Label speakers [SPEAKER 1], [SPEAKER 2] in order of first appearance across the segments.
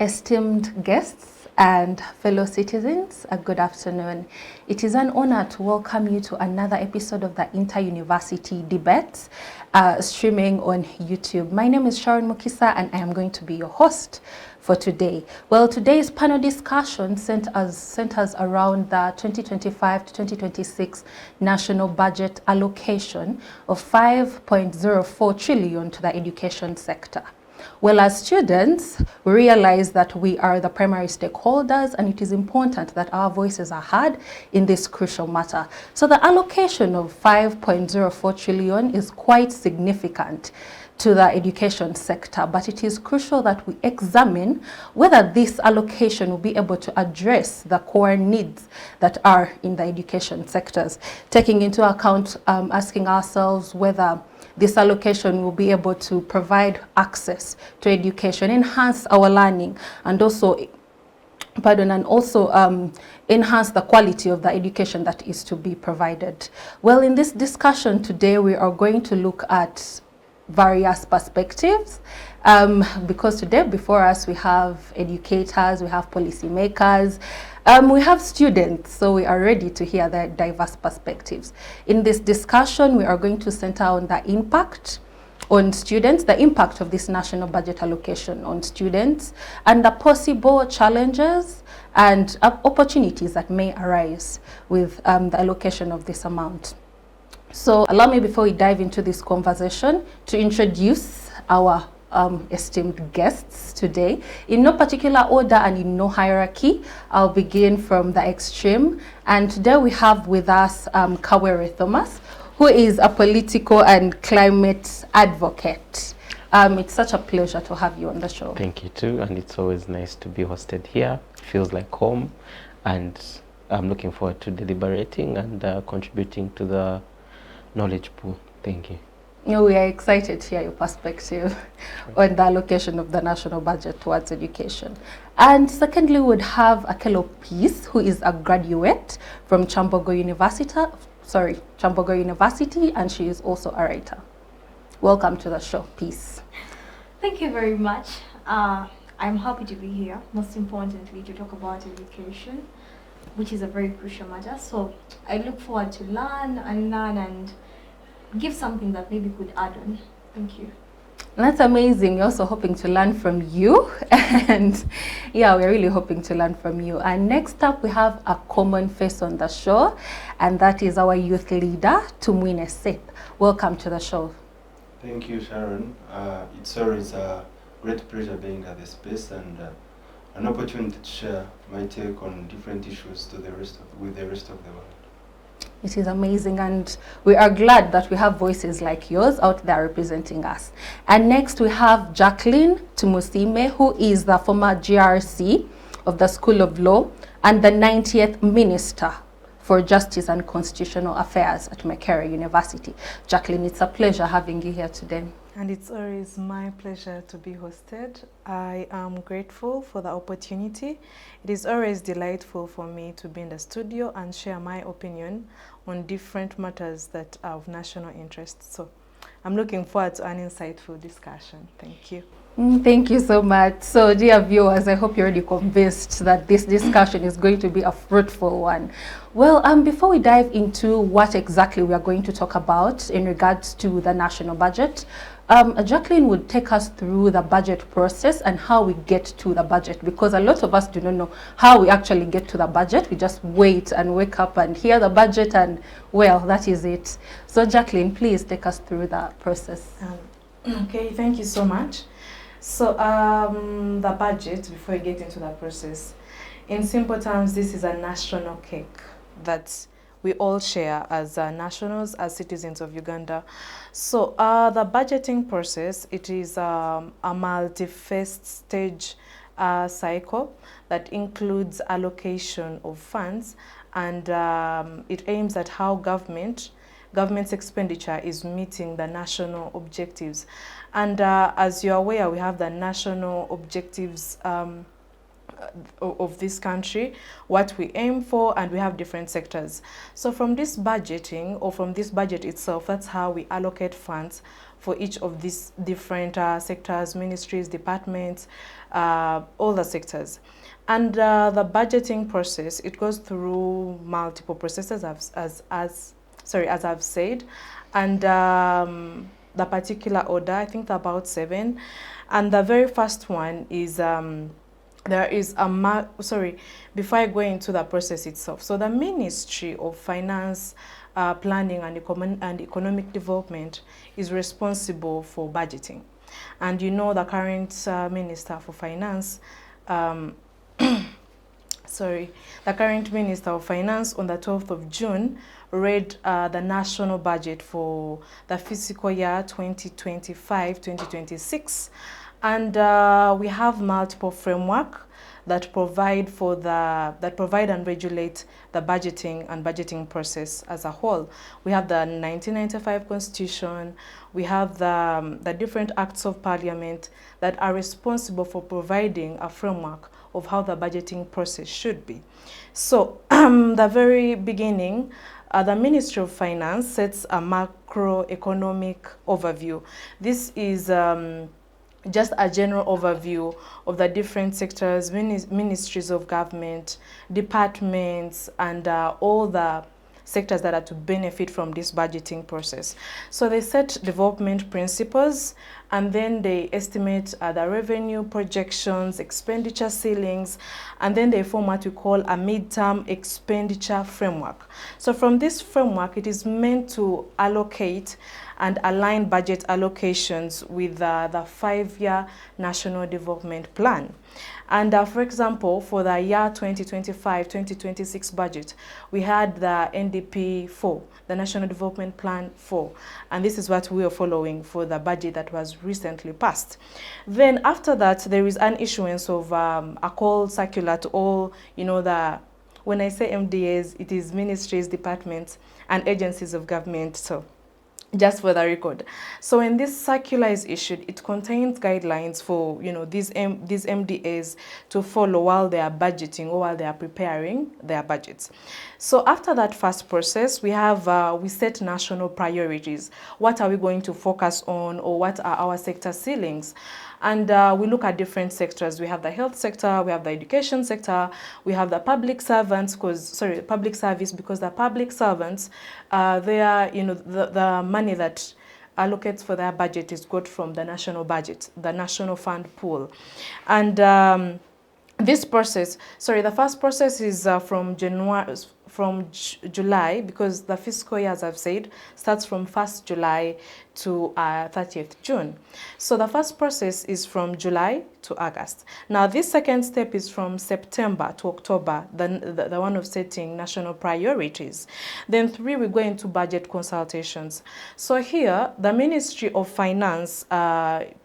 [SPEAKER 1] Esteemed guests and fellow citizens, a good afternoon. It is an honor to welcome you to another episode of the Inter-University Debates, streaming on YouTube. My name is Sharon Mukisa and I am going to be your host for today. Well, today's panel discussion centers around the 2025 to 2026 national budget allocation of 5.04 trillion to the education sector. Well, as students, we realize that we are the primary stakeholders and it is important that our voices are heard in this crucial matter. So the allocation of 5.04 trillion is quite significant to the education sector, but it is crucial that we examine whether this allocation will be able to address the core needs that are in the education sectors, taking into account asking ourselves whether this allocation will be able to provide access to education, enhance our learning, and also enhance the quality of the education that is to be provided. Well, in this discussion today, we are going to look at various perspectives because today before us we have educators, we have policymakers, we have students, so we are ready to hear their diverse perspectives. In this discussion, we are going to center on the impact on students, the impact of this national budget allocation on students, and the possible challenges and opportunities that may arise with the allocation of this amount. So allow me, before we dive into this conversation, to introduce our esteemed guests today. In no particular order and in no hierarchy, I'll begin from the extreme. And today we have with us Kawere Thomas, who is a political and climate advocate. It's such a pleasure to have you on the show.
[SPEAKER 2] Thank you too, and it's always nice to be hosted here. It feels like home, and I'm looking forward to deliberating and contributing to the knowledge pool. Thank you.
[SPEAKER 1] We are excited to hear your perspective on the allocation of the national budget towards education. And secondly, we would have Akello Peace, who is a graduate from Kyambogo University, and she is also a writer. Welcome to the show, Peace.
[SPEAKER 3] Thank you very much. I'm happy to be here, most importantly, to talk about education, which is a very crucial matter. So I look forward to learn and give something that maybe could add on. Thank you.
[SPEAKER 1] That's amazing. We're also hoping to learn from you. And yeah, we're really hoping to learn from you. And next up, we have a common face on the show, and that is our youth leader, Tumwine Seth. Welcome to the show.
[SPEAKER 4] Thank you, Sharon. It's always a great pleasure being at the space and an opportunity to share my take on different issues with the rest of the world.
[SPEAKER 1] It is amazing, and we are glad that we have voices like yours out there representing us. And next we have Jackline Tumusiime, who is the former GRC of the School of Law and the 90th Minister for Justice and Constitutional Affairs at Akello University. Jackline, it's a pleasure having you here today.
[SPEAKER 5] And it's always my pleasure to be hosted. I am grateful for the opportunity. It is always delightful for me to be in the studio and share my opinion on different matters that are of national interest. So I'm looking forward to an insightful discussion. Thank you.
[SPEAKER 1] Thank you so much. So dear viewers, I hope you're already convinced that this discussion is going to be a fruitful one. Well, before we dive into what exactly we are going to talk about in regards to the national budget, Jackline would take us through the budget process and how we get to the budget, because a lot of us do not know how we actually get to the budget. We just wait and wake up and hear the budget and, well, that is it. So Jackline, please take us through the process.
[SPEAKER 5] Okay, thank you so much. So the budget, before we get into the process, in simple terms, this is a national cake that we all share as nationals, as citizens of Uganda. So the budgeting process, it is a multi-phase stage cycle that includes allocation of funds, and it aims at how government's expenditure is meeting the national objectives. And as you're aware, we have the national objectives of this country, what we aim for, and we have different sectors. So from this budgeting, or from this budget itself, that's how we allocate funds for each of these different sectors, ministries, departments, all the sectors. And the budgeting process, it goes through multiple processes, as I've said, and the particular order, I think about 7. And the very first one is there is a before I go into the process itself. So the Ministry of Finance, Planning and Economic Development is responsible for budgeting. And you know, the current Minister for Finance, the current Minister of Finance on the 12th of June read the national budget for the fiscal year 2025-2026. And we have multiple framework that provide and regulate the budgeting process as a whole. We have the 1995 Constitution, we have the different acts of parliament that are responsible for providing a framework of how the budgeting process should be. So the very beginning, the Ministry of Finance sets a macroeconomic overview. This is just a general overview of the different sectors, ministries of government, departments, and all the sectors that are to benefit from this budgeting process. So they set development principles, and then they estimate the revenue projections, expenditure ceilings, and then they form what we call a midterm expenditure framework. So from this framework, it is meant to allocate and align budget allocations with the 5-year National Development Plan. And for example, for the year 2025-2026 budget, we had the NDP 4, the National Development Plan 4, and this is what we are following for the budget that was recently passed. Then after that, there is an issuance of a call circular to all, when I say MDAs, it is ministries, departments, and agencies of government. So just for the record. So when this circular is issued, it contains guidelines for these MDAs to follow while they are budgeting or while they are preparing their budgets. So after that first process, we set national priorities. What are we going to focus on, or what are our sector ceilings? And we look at different sectors. We have the health sector, we have the education sector, we have the public servants, public service, because the public servants, they are, the money that allocates for their budget is got from the national budget, the national fund pool. And this process, the first process is from July, because the fiscal year, as I've said, starts from 1st July to 30th June. So the first process is from July to August. Now this second step is from September to October, the one of setting national priorities. Then 3, we go into budget consultations. So here, the Ministry of Finance,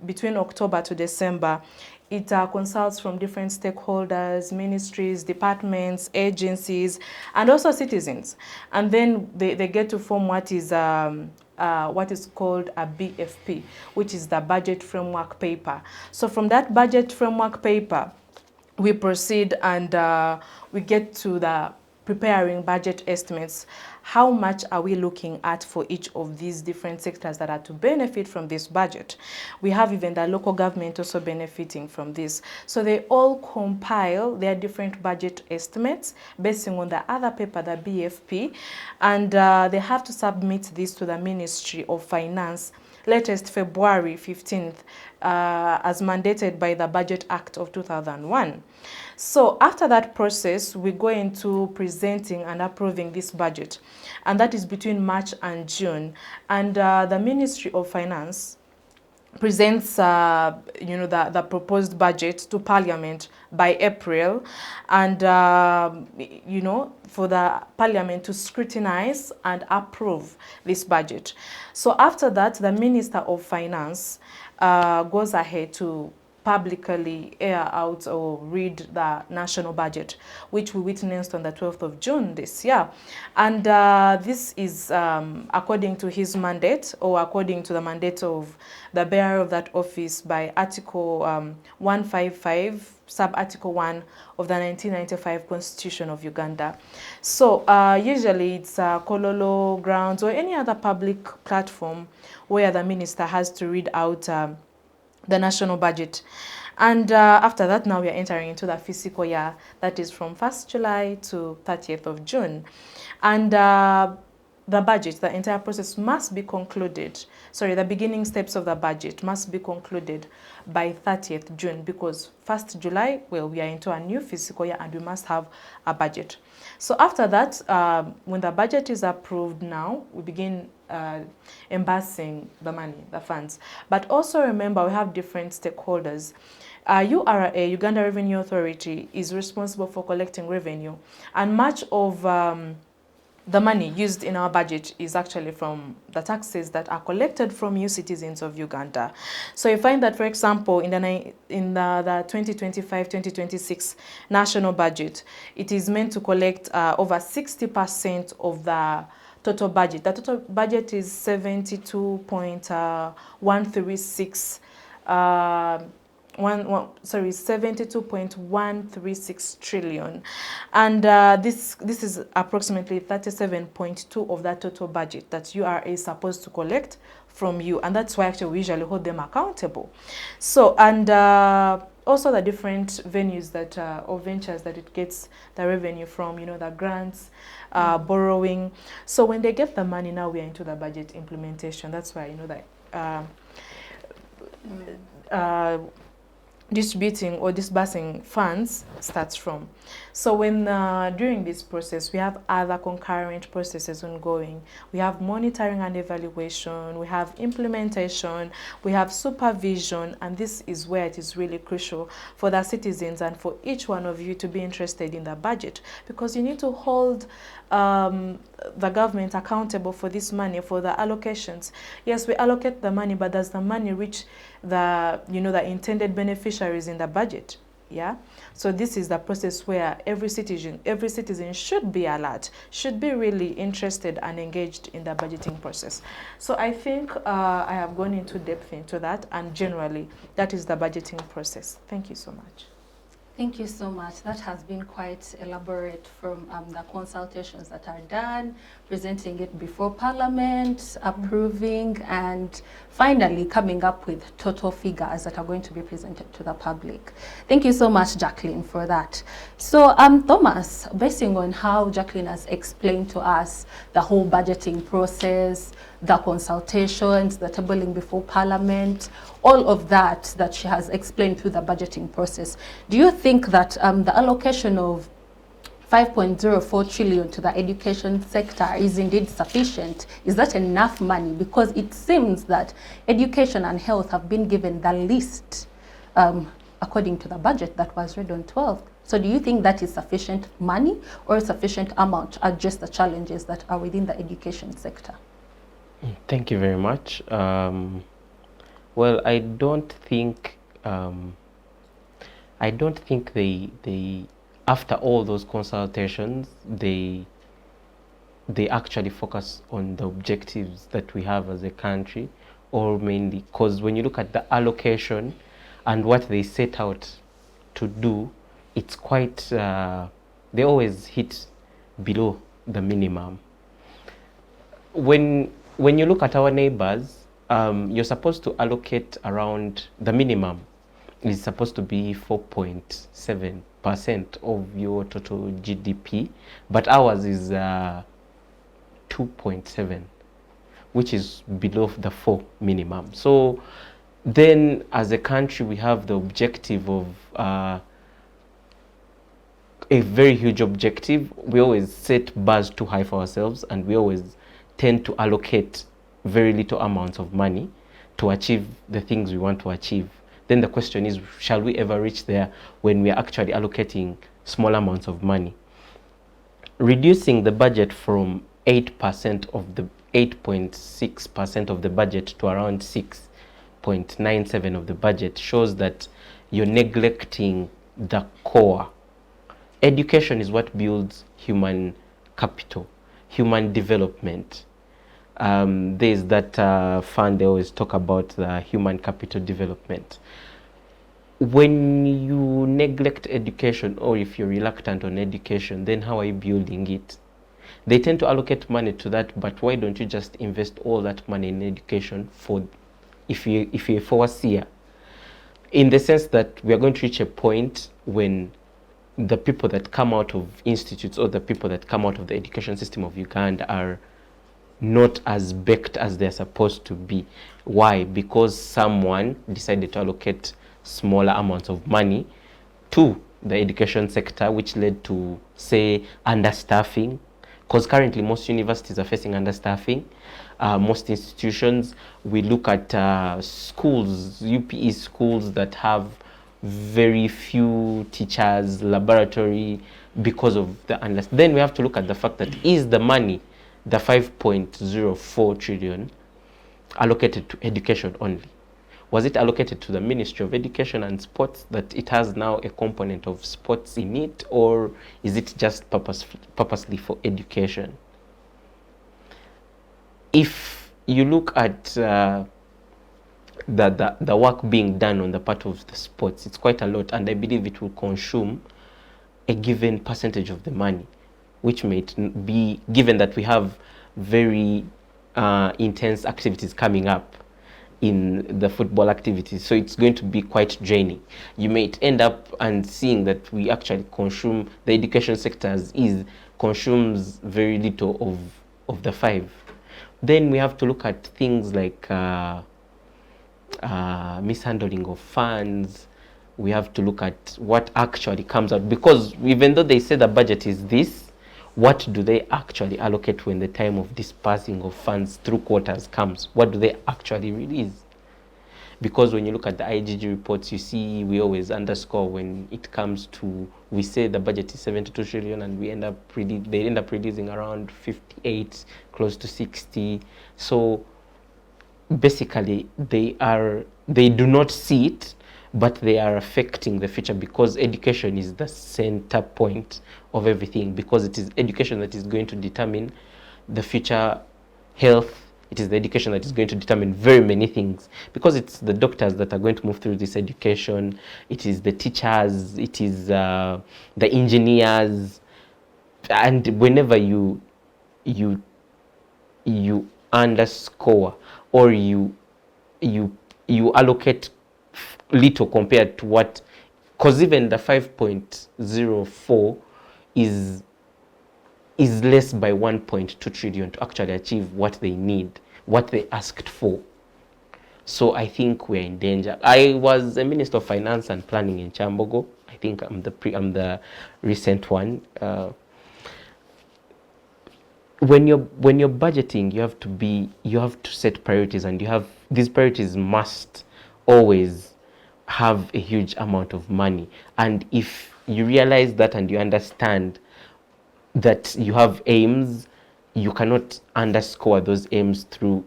[SPEAKER 5] between October to December, it consults from different stakeholders, ministries, departments, agencies, and also citizens. And then they get to form what is called a BFP, which is the Budget Framework Paper. So from that Budget Framework Paper, we proceed and we get to the preparing budget estimates. How much are we looking at for each of these different sectors that are to benefit from this budget? We have even the local government also benefiting from this. So they all compile their different budget estimates based on the other paper, the BFP, and they have to submit this to the Ministry of Finance latest February 15th, as mandated by the Budget Act of 2001. So after that process, we go into presenting and approving this budget, and that is between March and June. And the Ministry of Finance presents the proposed budget to Parliament by April, and for the Parliament to scrutinize and approve this budget. So after that, the Minister of Finance goes ahead to publicly air out or read the national budget, which we witnessed on the 12th of June this year. And this is according to his mandate, or according to the mandate of the bearer of that office by Article 155, Sub-Article 1 of the 1995 Constitution of Uganda. So usually it's Kololo grounds or any other public platform where the minister has to read out the national budget. And after that, now we are entering into the fiscal year, that is from 1st July to 30th of June. And the budget, the entire process must be concluded, the beginning steps of the budget must be concluded by 30th June, because 1st July, well, we are into a new fiscal year and we must have a budget. So after that, when the budget is approved now, we begin embassing the money, the funds. But also remember, we have different stakeholders. URA, Uganda Revenue Authority, is responsible for collecting revenue, and much of the money used in our budget is actually from the taxes that are collected from you citizens of Uganda. So you find that, for example, in the 2025-2026 national budget, it is meant to collect over 60% of the total budget. The total budget is 72.136 72.136 trillion, and this is approximately 37.2 of that total budget that URA is supposed to collect from you, and that's why actually we usually hold them accountable. So, and also the different venues that or ventures that it gets the revenue from, the grants, borrowing. So when they get the money, now we are into the budget implementation. That's why that distributing or disbursing funds starts from. So when during this process, we have other concurrent processes ongoing. We have monitoring and evaluation, we have implementation, we have supervision, and this is where it is really crucial for the citizens and for each one of you to be interested in the budget, because you need to hold the government accountable for this money, for the allocations. Yes, we allocate the money, but does the money reach the the intended beneficiaries in the budget? Yeah, so this is the process where every citizen should be alert, should be really interested and engaged in the budgeting process. So I think I have gone into depth into that, and generally that is the budgeting process. Thank you so much.
[SPEAKER 1] Thank you so much. That has been quite elaborate, from the consultations that are done, presenting it before Parliament, approving, and finally coming up with total figures that are going to be presented to the public. Thank you so much, Jackline, for that. So, Thomas, basing on how Jackline has explained to us the whole budgeting process, the consultations, the tabling before Parliament, all of that she has explained through the budgeting process, do you think that the allocation of 5.04 trillion to the education sector is indeed sufficient? Is that enough money? Because it seems that education and health have been given the least according to the budget that was read on 12th. So do you think that is sufficient money or sufficient amount to address the challenges that are within the education sector?
[SPEAKER 2] Thank you very much. Well, I don't think they after all those consultations, they actually focus on the objectives that we have as a country, or mainly because when you look at the allocation and what they set out to do, it's quite they always hit below the minimum. When you look at our neighbors, you're supposed to allocate around the minimum. It's supposed to be 4.7% of your total GDP, but ours is 2.7, which is below the 4 minimum. So then, as a country, we have the objective of a very huge objective. We always set bars too high for ourselves, and we always tend to allocate very little amounts of money to achieve the things we want to achieve. Then the question is, shall we ever reach there when we are actually allocating small amounts of money? Reducing the budget from 8% of the 8.6% of the budget to around 6.97 of the budget shows that you're neglecting the core. Education is what builds human capital, human development. There's that fund they always talk about, the human capital development. When you neglect education, or if you're reluctant on education, then how are you building it? They tend to allocate money to that, but why don't you just invest all that money in education if you're a foreseer? In the sense that we are going to reach a point when the people that come out of institutes, or the people that come out of the education system of Uganda, are not as baked as they're supposed to be. Why? Because someone decided to allocate smaller amounts of money to the education sector, which led to, say, understaffing. Because currently most universities are facing understaffing. Most institutions, we look at schools, UPE schools that have very few teachers, laboratory, because of the understaffing. Then we have to look at the fact that is the money, the 5.04 trillion, allocated to education only? Was it allocated to the Ministry of Education and Sports, that it has now a component of sports in it, or is it just purposely for education? If you look at the work being done on the part of the sports, it's quite a lot, and I believe it will consume a given percentage of the money, which may be, given that we have very intense activities coming up in the football activities, so it's going to be quite draining. You may end up and seeing that we actually consume, the education sector consumes very little of the 5. Then we have to look at things like mishandling of funds. We have to look at what actually comes out, because even though they say the budget is this, what do they actually allocate when the time of dispersing of funds through quotas comes? What do they actually release? Because when you look at the IGG reports, you see we always underscore when it comes to, we say the budget is 72 trillion and they end up releasing around 58, close to 60. So basically they do not see it, but they are affecting the future, because education is the center point of everything, because it is education that is going to determine the future health. It is the education that is going to determine very many things, because it's the doctors that are going to move through this education. It is the teachers, it is the engineers. And whenever you underscore, or you allocate little compared to what, because even the 5.04 is less by 1.2 trillion to actually achieve what they need, what they asked for. So I think we're in danger. I was a Minister of Finance and Planning in Kyambogo. I think I'm the recent one. When you're budgeting, you have to set priorities, and these priorities must always have a huge amount of money. And if you realize that and you understand that you have aims, you cannot underscore those aims through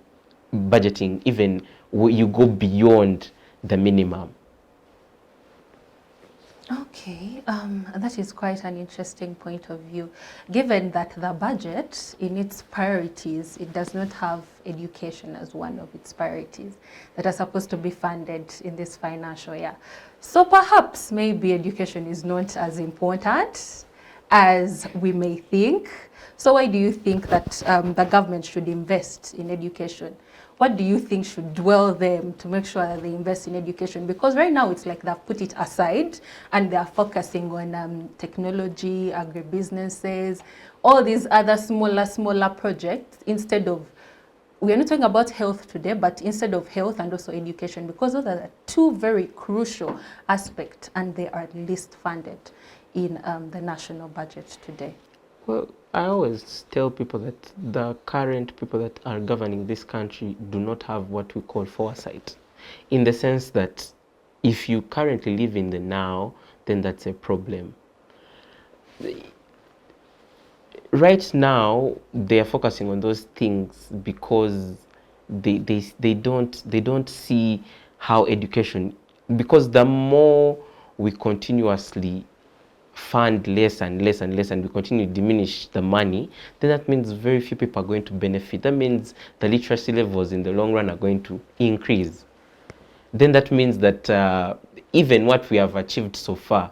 [SPEAKER 2] budgeting, even you go beyond the minimum.
[SPEAKER 1] Okay, that is quite an interesting point of view, given that the budget, in its priorities, it does not have education as one of its priorities that are supposed to be funded in this financial year. So perhaps maybe education is not as important as we may think. So why do you think that the government should invest in education? What do you think should dwell them to make sure that they invest in education? Because right now it's like they've put it aside and they're focusing on technology, agribusinesses, all these other smaller projects, instead of, we are not talking about health today, but instead of health and also education, because those are the two very crucial aspects and they are least funded in the national budget today.
[SPEAKER 2] Well, I always tell people that the current people that are governing this country do not have what we call foresight, in the sense that if you currently live in the now, then that's a problem. Right now, they are focusing on those things because they don't see how education because the more we continuously fund less and less and less, and we continue to diminish the money, then that means very few people are going to benefit. That means the literacy levels in the long run are going to increase. Then that means that even what we have achieved so far,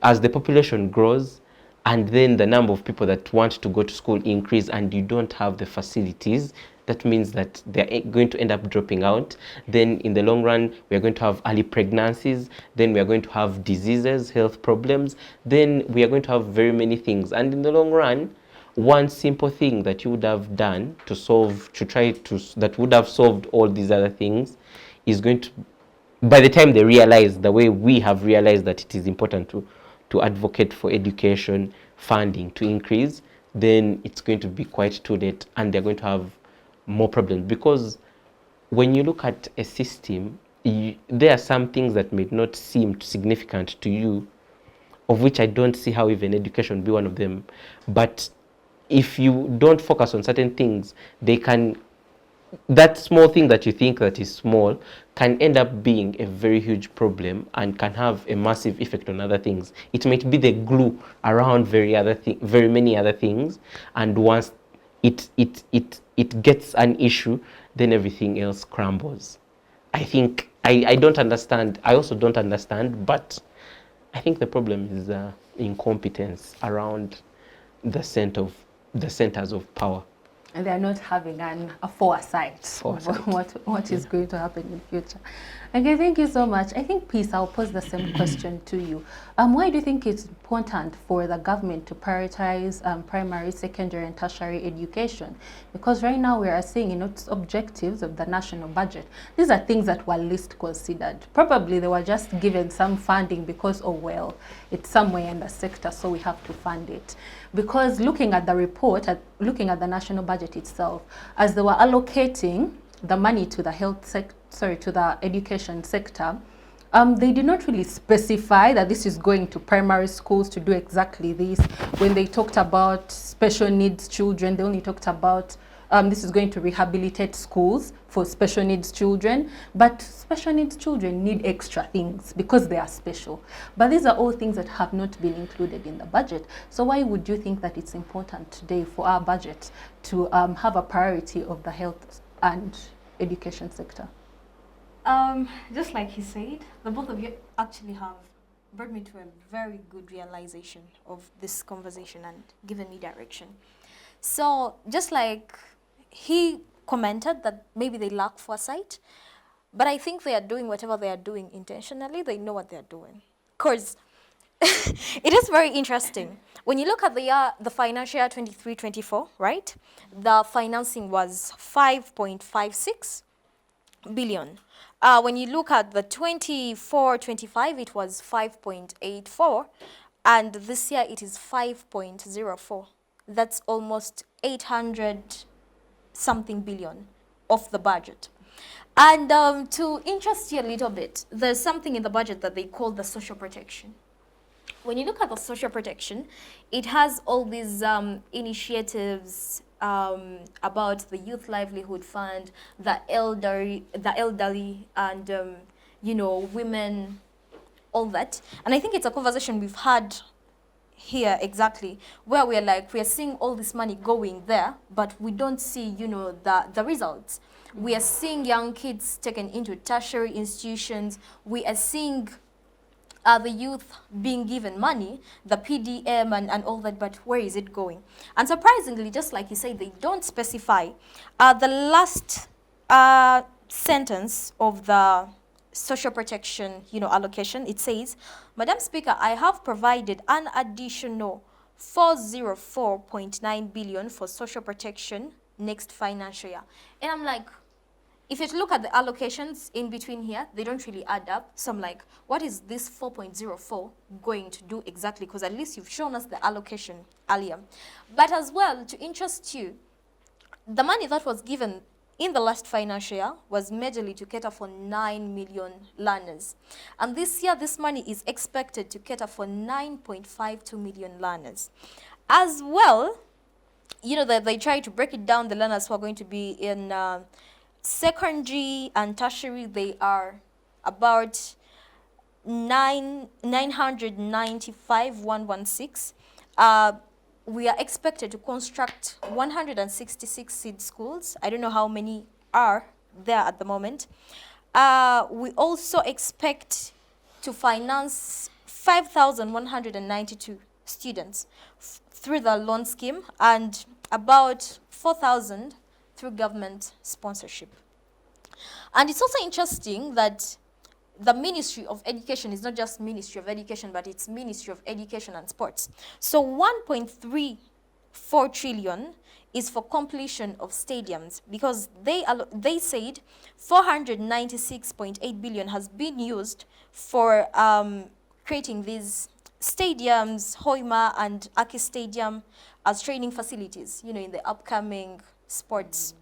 [SPEAKER 2] as the population grows, and then the number of people that want to go to school increase, and you don't have the facilities, that means that they're going to end up dropping out. Then in the long run, we are going to have early pregnancies, then we are going to have diseases, health problems, then we are going to have very many things. And in the long run, one simple thing that you would have done that would have solved all these other things is going to, by the time they realize the way we have realized that it is important to advocate for education funding to increase, then it's going to be quite too late, and they're going to have more problems. Because when you look at a system, there are some things that may not seem significant to you, of which I don't see how even education be one of them. But if you don't focus on certain things, that small thing that you think that is small can end up being a very huge problem and can have a massive effect on other things. It might be the glue around very many other things, and once it gets an issue, then everything else crumbles. I don't understand. I also don't understand, but I think the problem is incompetence around the centers of power.
[SPEAKER 1] And they are not having a foresight of what is going to happen in the future. Okay, thank you so much. I think, Peace, I'll pose the same question to you. Why do you think it's important for the government to prioritize primary, secondary, and tertiary education? Because right now we are seeing its objectives of the national budget. These are things that were least considered. Probably they were just given some funding because, oh well, it's somewhere in the sector, so we have to fund it. Because looking at the report, looking at the national budget itself, as they were allocating the money to the to the education sector, they did not really specify that this is going to primary schools to do exactly this. When they talked about special needs children, they only talked about this is going to rehabilitate schools for special needs children. But special needs children need extra things because they are special. But these are all things that have not been included in the budget. So why would you think that it's important today for our budget to have a priority of the health and education sector?
[SPEAKER 3] Just like he said, the both of you actually have brought me to a very good realization of this conversation and given me direction. So just like he commented that maybe they lack foresight, but I think they are doing whatever they are doing intentionally. They know what they are doing. Because it is very interesting. When you look at the financial year 23-24, right? The financing was 5.56 billion. When you look at the 24-25, it was 5.84, and this year it is 5.04. That's almost 800 something billion of the budget. And to interest you a little bit, there's something in the budget that they call the social protection. When you look at the social protection, it has all these initiatives about the Youth Livelihood Fund, the elderly, and women, all that. And I think it's a conversation we've had here exactly, where we are seeing all this money going there, but we don't see, the results. We are seeing young kids taken into tertiary institutions. We are seeing the youth being given money, the PDM and all that, but where is it going? And surprisingly, just like you said, they don't specify. The last sentence of the social protection, allocation, it says, Madam Speaker, I have provided an additional 404.9 billion for social protection next financial year. And I'm like, if you look at the allocations in between here, they don't really add up. So I'm like, what is this 4.04 going to do exactly? Because at least you've shown us the allocation earlier. But as well, to interest you, the money that was given in the last financial year was majorly to cater for 9 million learners. And this year, this money is expected to cater for 9.52 million learners. As well, they try to break it down, the learners who are going to be in secondary and tertiary. They are about 995,116. We are expected to construct 166 seed schools. I don't know how many are there at the moment. We also expect to finance 5,192 students through the loan scheme and about 4,000 through government sponsorship. And it's also interesting that the Ministry of Education is not just Ministry of Education, but it's Ministry of Education and Sports. So 1.34 trillion is for completion of stadiums, because they said 496.8 billion has been used for creating these stadiums, Hoima and Aki Stadium, as training facilities, you know, in the upcoming sports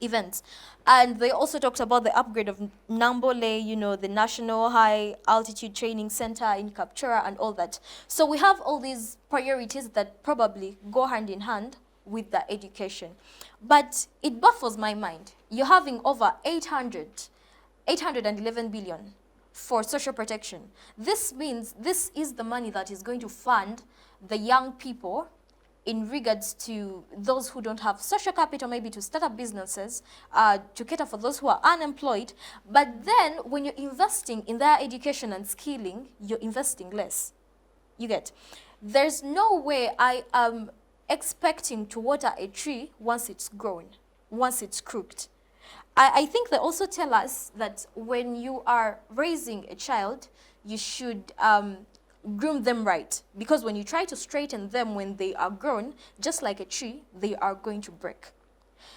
[SPEAKER 3] events. And they also talked about the upgrade of Nambole, you know, the National High Altitude Training Center in Kapchora and all that. So we have all these priorities that probably go hand in hand with the education. But it baffles my mind. You're having over 811 billion for social protection. This means this is the money that is going to fund the young people in regards to those who don't have social capital, maybe to start up businesses, to cater for those who are unemployed. But then when you're investing in their education and skilling, you're investing less. You get? There's no way I am expecting to water a tree once it's grown, once it's crooked. I think they also tell us that when you are raising a child, you should groom them right, because when you try to straighten them when they are grown, just like a tree, they are going to break.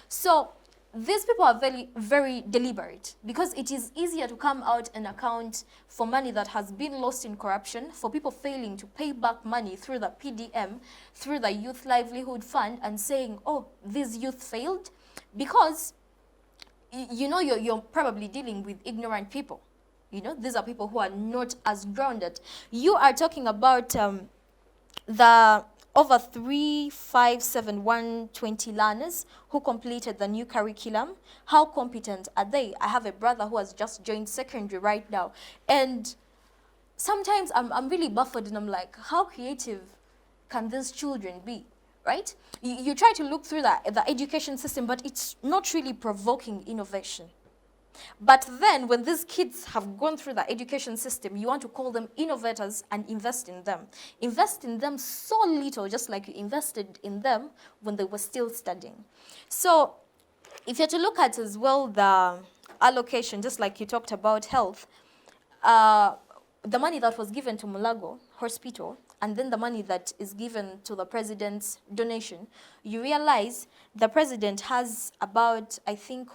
[SPEAKER 3] So these people are very, very deliberate, because it is easier to come out and account for money that has been lost in corruption, for people failing to pay back money through the PDM, through the Youth Livelihood Fund, and saying, oh, this youth failed, because you know you're probably dealing with ignorant people. You know, these are people who are not as grounded. You are talking about the over 357,120 learners who completed the new curriculum. How competent are they? I have a brother who has just joined secondary right now. And sometimes I'm really baffled, and I'm like, how creative can these children be? Right? You try to look through the education system, but it's not really provoking innovation. But then when these kids have gone through the education system, you want to call them innovators and invest in them. Invest in them so little, just like you invested in them when they were still studying. So if you're to look at as well the allocation, just like you talked about health, the money that was given to Mulago Hospital, and then the money that is given to the president's donation, you realize the president has about, I think,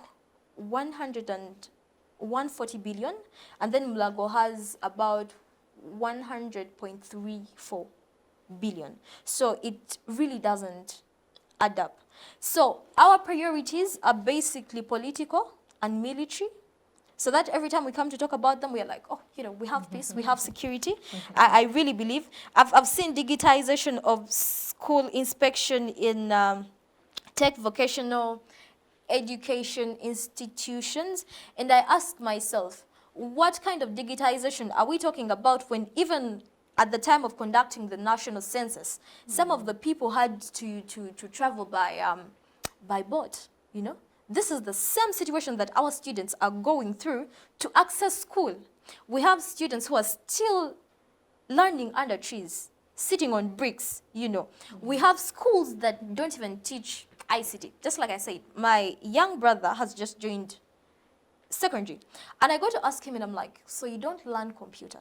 [SPEAKER 3] 140 billion, and then Mulago has about 100.34 billion. So it really doesn't add up. So our priorities are basically political and military, so that every time we come to talk about them, we are like, oh, you know, we have peace, we have security. I really believe. I've seen digitization of school inspection in tech vocational education institutions, and I asked myself, what kind of digitization are we talking about when even at the time of conducting the national census, some of the people had to travel by boat, you know? This is the same situation that our students are going through to access school. We have students who are still learning under trees, sitting on bricks, you know. We have schools that don't even teach ICT. Just like I said, my young brother has just joined secondary. And I go to ask him, and I'm like, so you don't learn computer?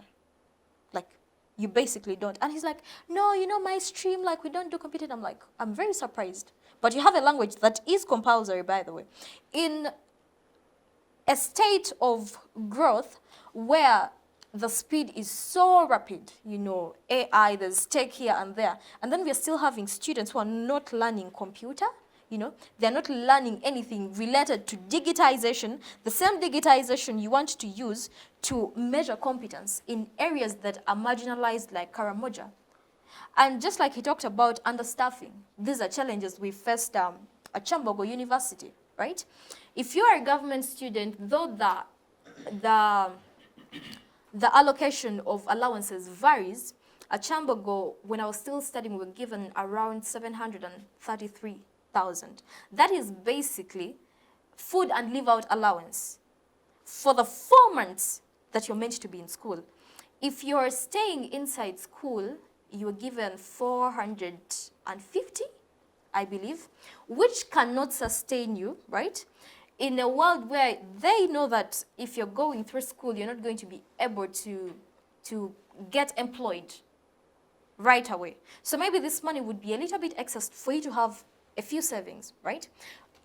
[SPEAKER 3] Like, you basically don't. And he's like, no, you know, my stream, like, we don't do computer. And I'm like, I'm very surprised. But you have a language that is compulsory, by the way. In a state of growth where the speed is so rapid, you know, AI, there's tech here and there, and then we're still having students who are not learning computer, you know, they're not learning anything related to digitization, the same digitization you want to use to measure competence in areas that are marginalized like Karamoja. And just like he talked about understaffing, these are challenges we faced at Kyambogo University, right? If you are a government student, though the the allocation of allowances varies. At Kyambogo, when I was still studying, we were given around 733,000. That is basically food and live out allowance for the 4 months that you're meant to be in school. If you're staying inside school, you're given 450, I believe, which cannot sustain you, right? In a world where they know that if you're going through school, you're not going to be able to get employed right away. So maybe this money would be a little bit excess for you to have a few savings, right?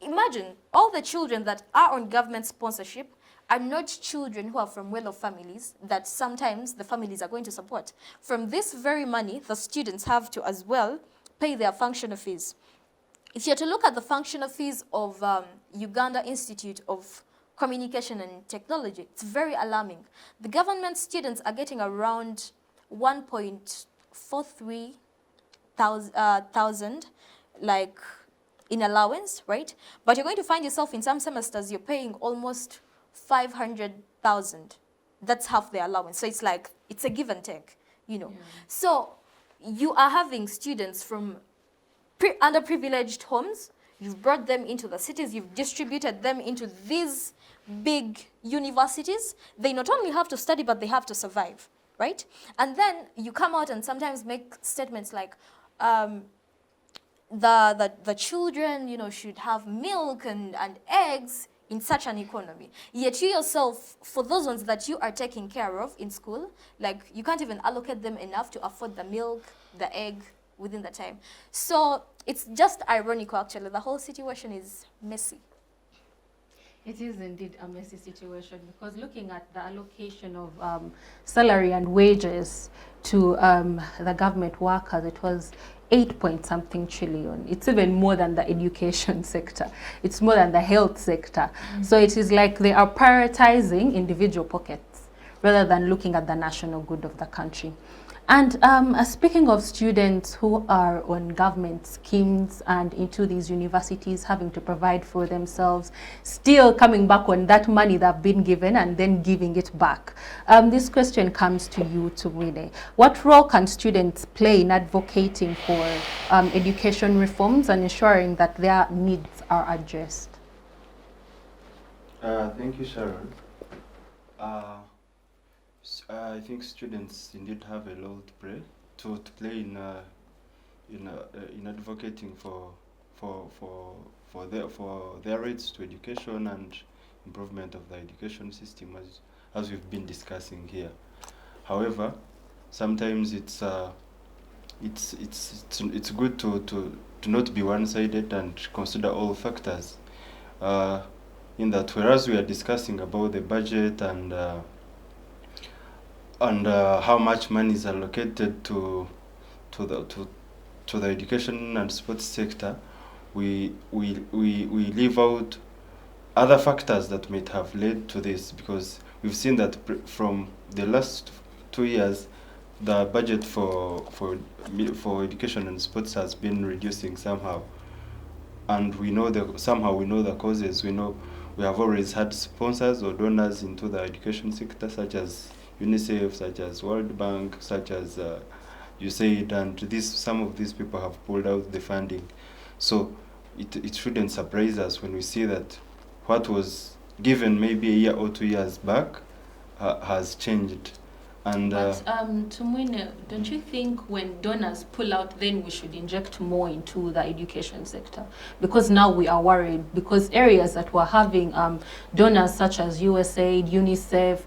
[SPEAKER 3] Imagine all the children that are on government sponsorship are not children who are from well-off families that sometimes the families are going to support. From this very money, the students have to as well pay their functional fees. If you're to look at the functional fees of Uganda Institute of Communication and Technology, it's very alarming. The government students are getting around 1.43 thousand, like in allowance, right? But you're going to find yourself in some semesters, you're paying almost 500,000. That's half the allowance. So it's like, it's a give and take, you know. Yeah. So you are having students from underprivileged homes, you've brought them into the cities, you've distributed them into these big universities. They not only have to study, but they have to survive, right? And then you come out and sometimes make statements like, the children, you know, should have milk and eggs in such an economy. Yet you yourself, for those ones that you are taking care of in school, like you can't even allocate them enough to afford the milk, the egg within the time. So it's just ironical, actually. The whole situation is messy.
[SPEAKER 1] It is indeed a messy situation, because looking at the allocation of salary and wages to the government workers, it was 8-point-something trillion. It's even more than the education sector. It's more than the health sector. Mm-hmm. So it is like they are prioritizing individual pockets rather than looking at the national good of the country. And speaking of students who are on government schemes and into these universities having to provide for themselves, still coming back on that money they've been given and then giving it back. This question comes to you, Tumwine. What role can students play in advocating for education reforms and ensuring that their needs are addressed?
[SPEAKER 4] Thank you, Sharon. I think students indeed have a role to play in advocating for their rights to education and improvement of the education system, as we've been discussing here. However, sometimes it's good to not be one-sided and consider all factors. In that, whereas we are discussing about the budget and how much money is allocated to the education and sports sector, we leave out other factors that might have led to this, because we've seen that from the last 2 years, the budget for education and sports has been reducing somehow, and we know the causes. We know we have always had sponsors or donors into the education sector, such as UNICEF, such as World Bank, such as USAID, and some of these people have pulled out the funding. So it shouldn't surprise us when we see that what was given maybe a year or 2 years back has changed. And
[SPEAKER 1] but Tumwine, don't you think when donors pull out, then we should inject more into the education sector? Because now we are worried, because areas that were having donors such as USAID, UNICEF,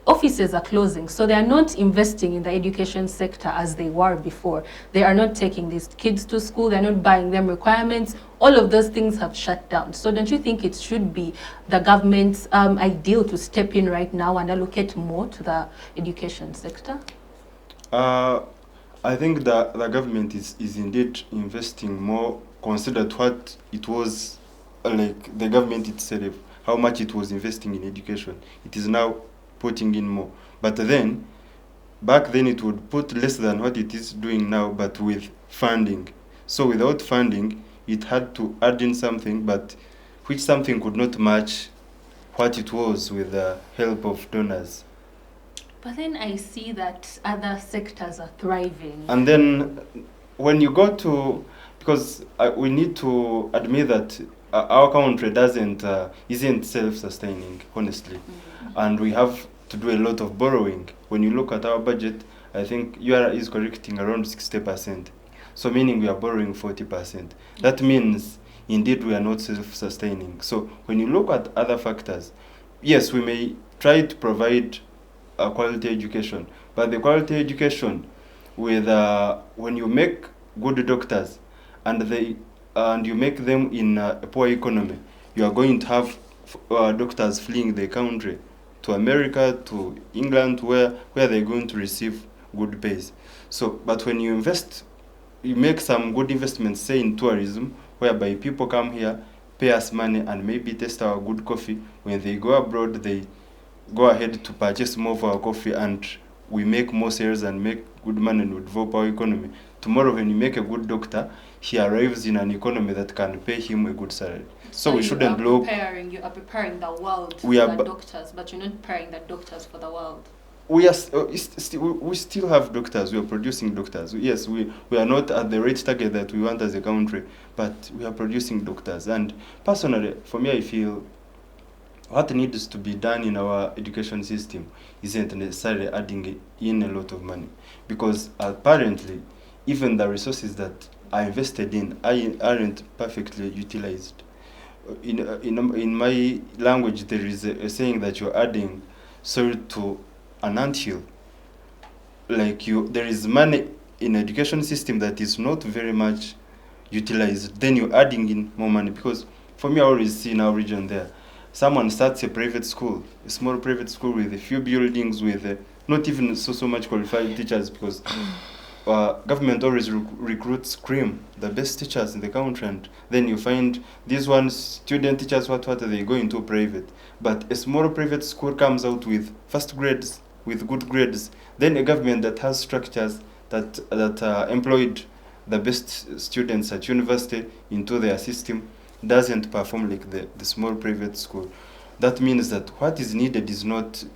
[SPEAKER 1] offices are closing, so they are not investing in the education sector as they were before. They are not taking these kids to school, they're not buying them requirements. All of those things have shut down. So don't you think it should be the government's ideal to step in right now and allocate more to the education sector?
[SPEAKER 4] I think the government is indeed investing more, considered what it was, like the government itself, how much it was investing in education. It is now putting in more. But then, back then it would put less than what it is doing now, but with funding. So without funding, it had to add in something, but which something could not match what it was with the help of donors.
[SPEAKER 1] But then I see that other sectors are thriving.
[SPEAKER 4] And then when you go to, because we need to admit that our country isn't self-sustaining, honestly. And we have to do a lot of borrowing. When you look at our budget, I think UR is correcting around 60%. So meaning we are borrowing 40%. That means indeed we are not self-sustaining. So when you look at other factors, yes, we may try to provide a quality education, but the quality education with when you make good doctors and you make them in a poor economy, you are going to have doctors fleeing the country to America, to England, where they're going to receive good pays. So, but when you invest, you make some good investments, say in tourism, whereby people come here, pay us money, and maybe taste our good coffee. When they go abroad, they go ahead to purchase more of our coffee, and we make more sales and make good money and develop our economy. Tomorrow, when you make a good doctor, he arrives in an economy that can pay him a good salary. So we shouldn't look.
[SPEAKER 1] You are preparing the world for
[SPEAKER 4] We are
[SPEAKER 1] the doctors, but you're not preparing the doctors for the world.
[SPEAKER 4] We still have doctors. We are producing doctors. Yes, we are not at the rate target that we want as a country, but we are producing doctors. And personally, for me, I feel what needs to be done in our education system isn't necessarily adding in a lot of money, because apparently even the resources that are invested in aren't perfectly utilized. In my language, there is a saying that you're adding salt to an anthill. Like there is money in education system that is not very much utilized. Then you're adding in more money, because for me, I always see in our region there, someone starts a private school, a small private school with a few buildings, with not even so much qualified teachers, because government always recruits cream, the best teachers in the country, and then you find these ones, student teachers, what are they going to private? But a small private school comes out with first grades, with good grades. Then a government that has structures that employed the best students at university into their system doesn't perform like the small private school. That means that what is needed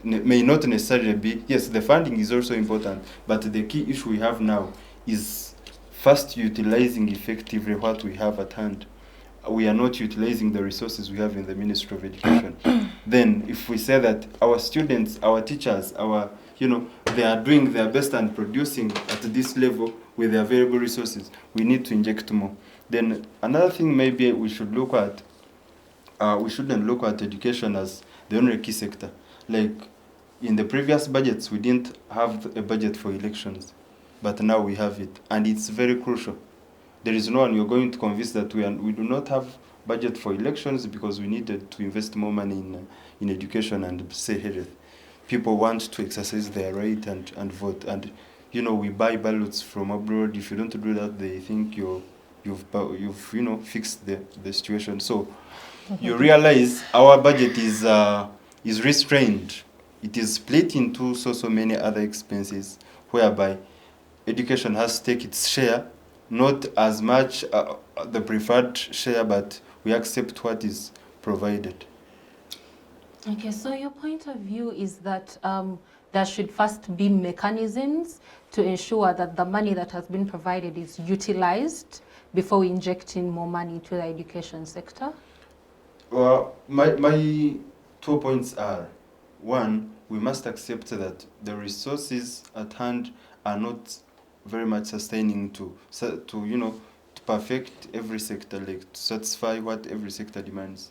[SPEAKER 4] may not necessarily be, yes, the funding is also important, but the key issue we have now is first utilizing effectively what we have at hand. We are not utilizing the resources we have in the Ministry of Education. Then if we say that our students, our teachers, they are doing their best and producing at this level with the available resources, we need to inject more. Then another thing maybe we should look at, we shouldn't look at education as the only key sector. Like in the previous budgets, we didn't have a budget for elections, but now we have it, and it's very crucial. There is no one you're going to convince that we do not have budget for elections because we needed to invest more money in education and say health. People want to exercise their right and vote, and we buy ballots from abroad. If you don't do that, they think you've fixed the situation. So you realize our budget is restrained. It is split into so many other expenses, whereby education has to take its share, not as much the preferred share, but we accept what is provided.
[SPEAKER 1] Okay, so your point of view is that there should first be mechanisms to ensure that the money that has been provided is utilized before we inject in more money into the education sector?
[SPEAKER 4] Well, my 2 points are, one, we must accept that the resources at hand are not very much sustaining to perfect every sector, like to satisfy what every sector demands.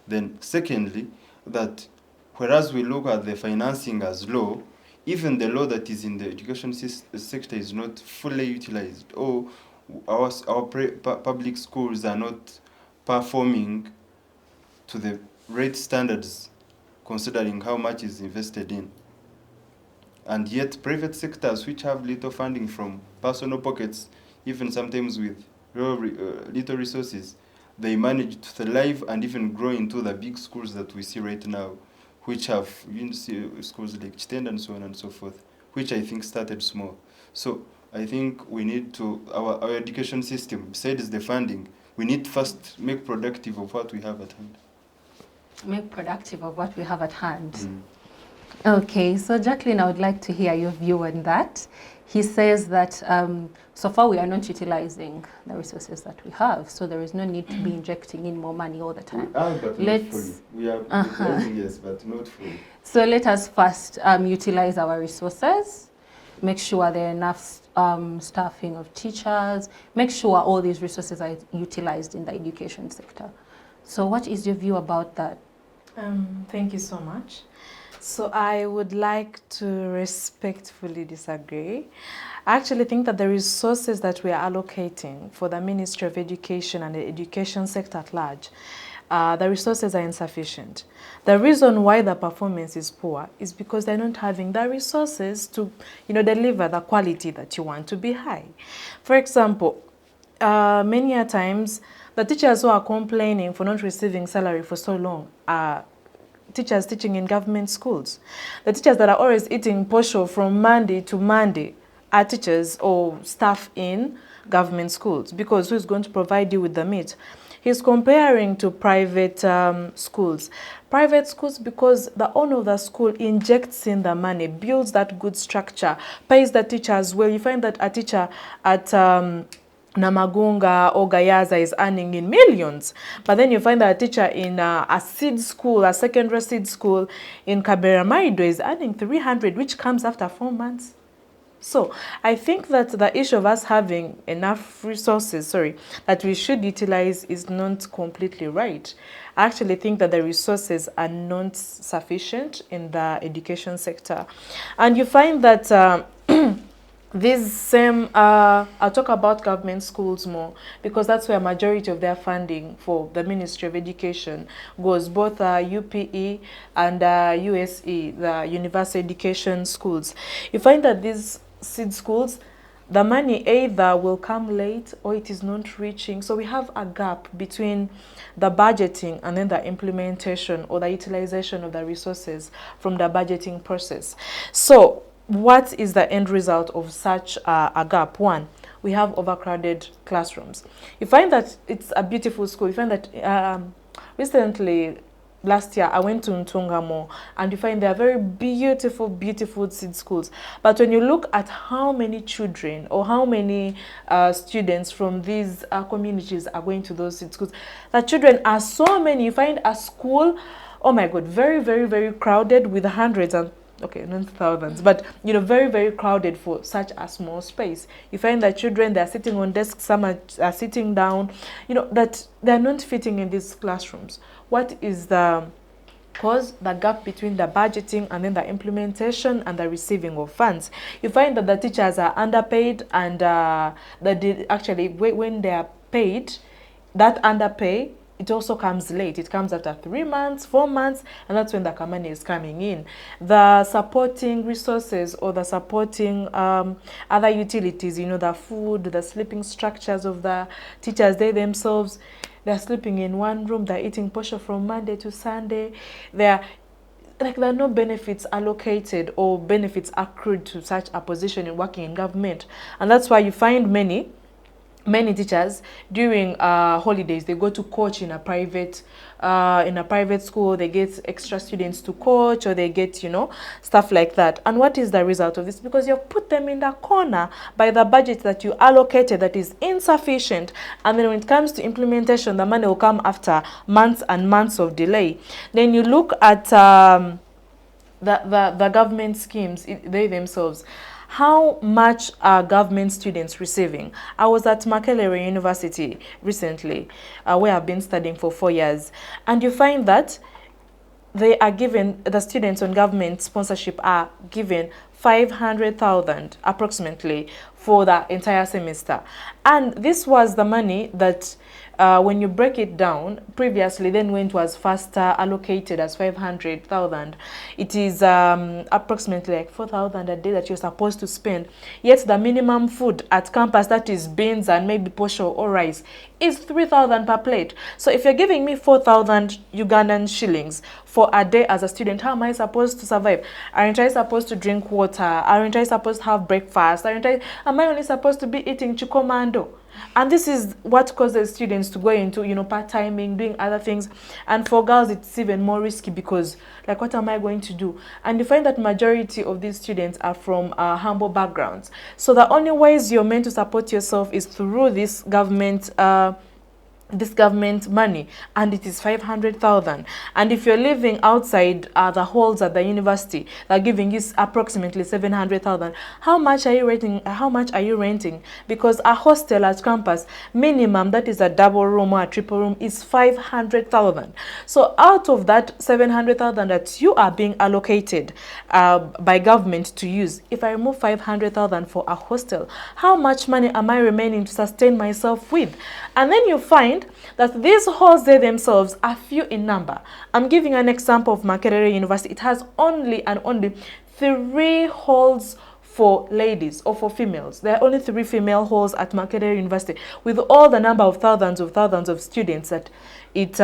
[SPEAKER 4] Then secondly, that whereas we look at the financing as low, even the law that is in the education sector is not fully utilized, or our public schools are not performing to the right standards considering how much is invested in. And yet private sectors which have little funding from personal pockets, even sometimes with little resources, they manage to thrive and even grow into the big schools that we see right now, which have schools like Chitenda and so on and so forth, which I think started small. So I think we need to, our education system, besides the funding, we need to first make productive of what we have at hand.
[SPEAKER 1] Make productive of what we have at hand. Okay, so Jacqueline, I would like to hear your view on that. He says that so far we are not utilizing the resources that we have, so there is no need to be injecting in more money all the time.
[SPEAKER 4] We are, but not fully. We are utilizing, yes, but not fully.
[SPEAKER 1] So let us first utilize our resources, make sure there are enough staffing of teachers, make sure all these resources are utilized in the education sector. So what is your view about that?
[SPEAKER 5] Thank you so much. So I would like to respectfully disagree. I actually think that the resources that we are allocating for the Ministry of Education and the education sector at large, the resources are insufficient. The reason why the performance is poor is because they're not having the resources to, deliver the quality that you want to be high. For example, many a times, the teachers who are complaining for not receiving salary for so long are teachers teaching in government schools. The teachers that are always eating posho from Monday to Monday are teachers or staff in government schools, because who's going to provide you with the meat? He's comparing to private schools. Private schools, because the owner of the school injects in the money, builds that good structure, pays the teachers well. You find that a teacher at Namagunga or Gayaza is earning in millions. But then you find that a teacher in a seed school, a secondary seed school in Kabera Maido is earning 300, which comes after 4 months. So I think that the issue of us having enough resources, that we should utilize is not completely right. I actually think that the resources are not sufficient in the education sector. And you find that these same, I'll talk about government schools more, because that's where a majority of their funding for the Ministry of Education goes, both UPE and USE, the University Education Schools. You find that these seed schools, the money either will come late or it is not reaching. So we have a gap between the budgeting and then the implementation or the utilization of the resources from the budgeting process. So what is the end result of such a gap? One, we have overcrowded classrooms. You find that it's a beautiful school. You find that recently, last year, I went to Ntungamo, and you find there are very beautiful, beautiful seed schools. But when you look at how many children or how many students from these communities are going to those seed schools, the children are so many. You find a school, oh my God, very, very, very crowded with hundreds and not thousands, but very, very crowded for such a small space. You find that children, they're sitting on desks, some are sitting down, that they're not fitting in these classrooms. What is the cause? The gap between the budgeting and then the implementation and the receiving of funds. You find that the teachers are underpaid, and actually when they are paid, that underpay, it also comes late. It comes after 3 months, 4 months, and that's when the money is coming in. The supporting resources or the supporting other utilities, the food, the sleeping structures of the teachers, they themselves, they're sleeping in one room, they're eating posho from Monday to Sunday. There are no benefits allocated or benefits accrued to such a position in working in government. And that's why you find many teachers during holidays, they go to coach in a private school. They get extra students to coach, or they get stuff like that. And what is the result of this? Because you've put them in the corner by the budget that you allocated that is insufficient, and then when it comes to implementation, the money will come after months and months of delay. Then you look at the government schemes, they themselves. How much are government students receiving? I was at Akello University recently, where I've been studying for 4 years. And you find that they are given, the students on government sponsorship are given 500,000 approximately for the entire semester. And this was the money that when you break it down, previously then when it was first allocated as 500,000, it is approximately like 4,000 a day that you're supposed to spend. Yet the minimum food at campus, that is beans and maybe posho or rice, is 3,000 per plate. So if you're giving me 4,000 Ugandan shillings for a day as a student, how am I supposed to survive? Aren't I supposed to drink water? Aren't I supposed to have breakfast? Am I only supposed to be eating chikomando? And this is what causes students to go into, part-timing, doing other things. And for girls, it's even more risky because, like, what am I going to do? And you find that majority of these students are from humble backgrounds. So the only ways you're meant to support yourself is through this government money, and it is 500,000. And if you're living outside the halls at the university, they're giving you approximately 700,000. How much are you renting? Because a hostel at campus minimum, that is a double room or a triple room, is 500,000. So out of that 700,000 that you are being allocated by government to use, if I remove 500,000 for a hostel, how much money am I remaining to sustain myself with? And then you find that these halls, they themselves are few in number. I'm giving an example of Makerere University. It has only 3 halls for ladies or for females. There are only 3 female halls at Makerere University, with all the number of thousands of students that it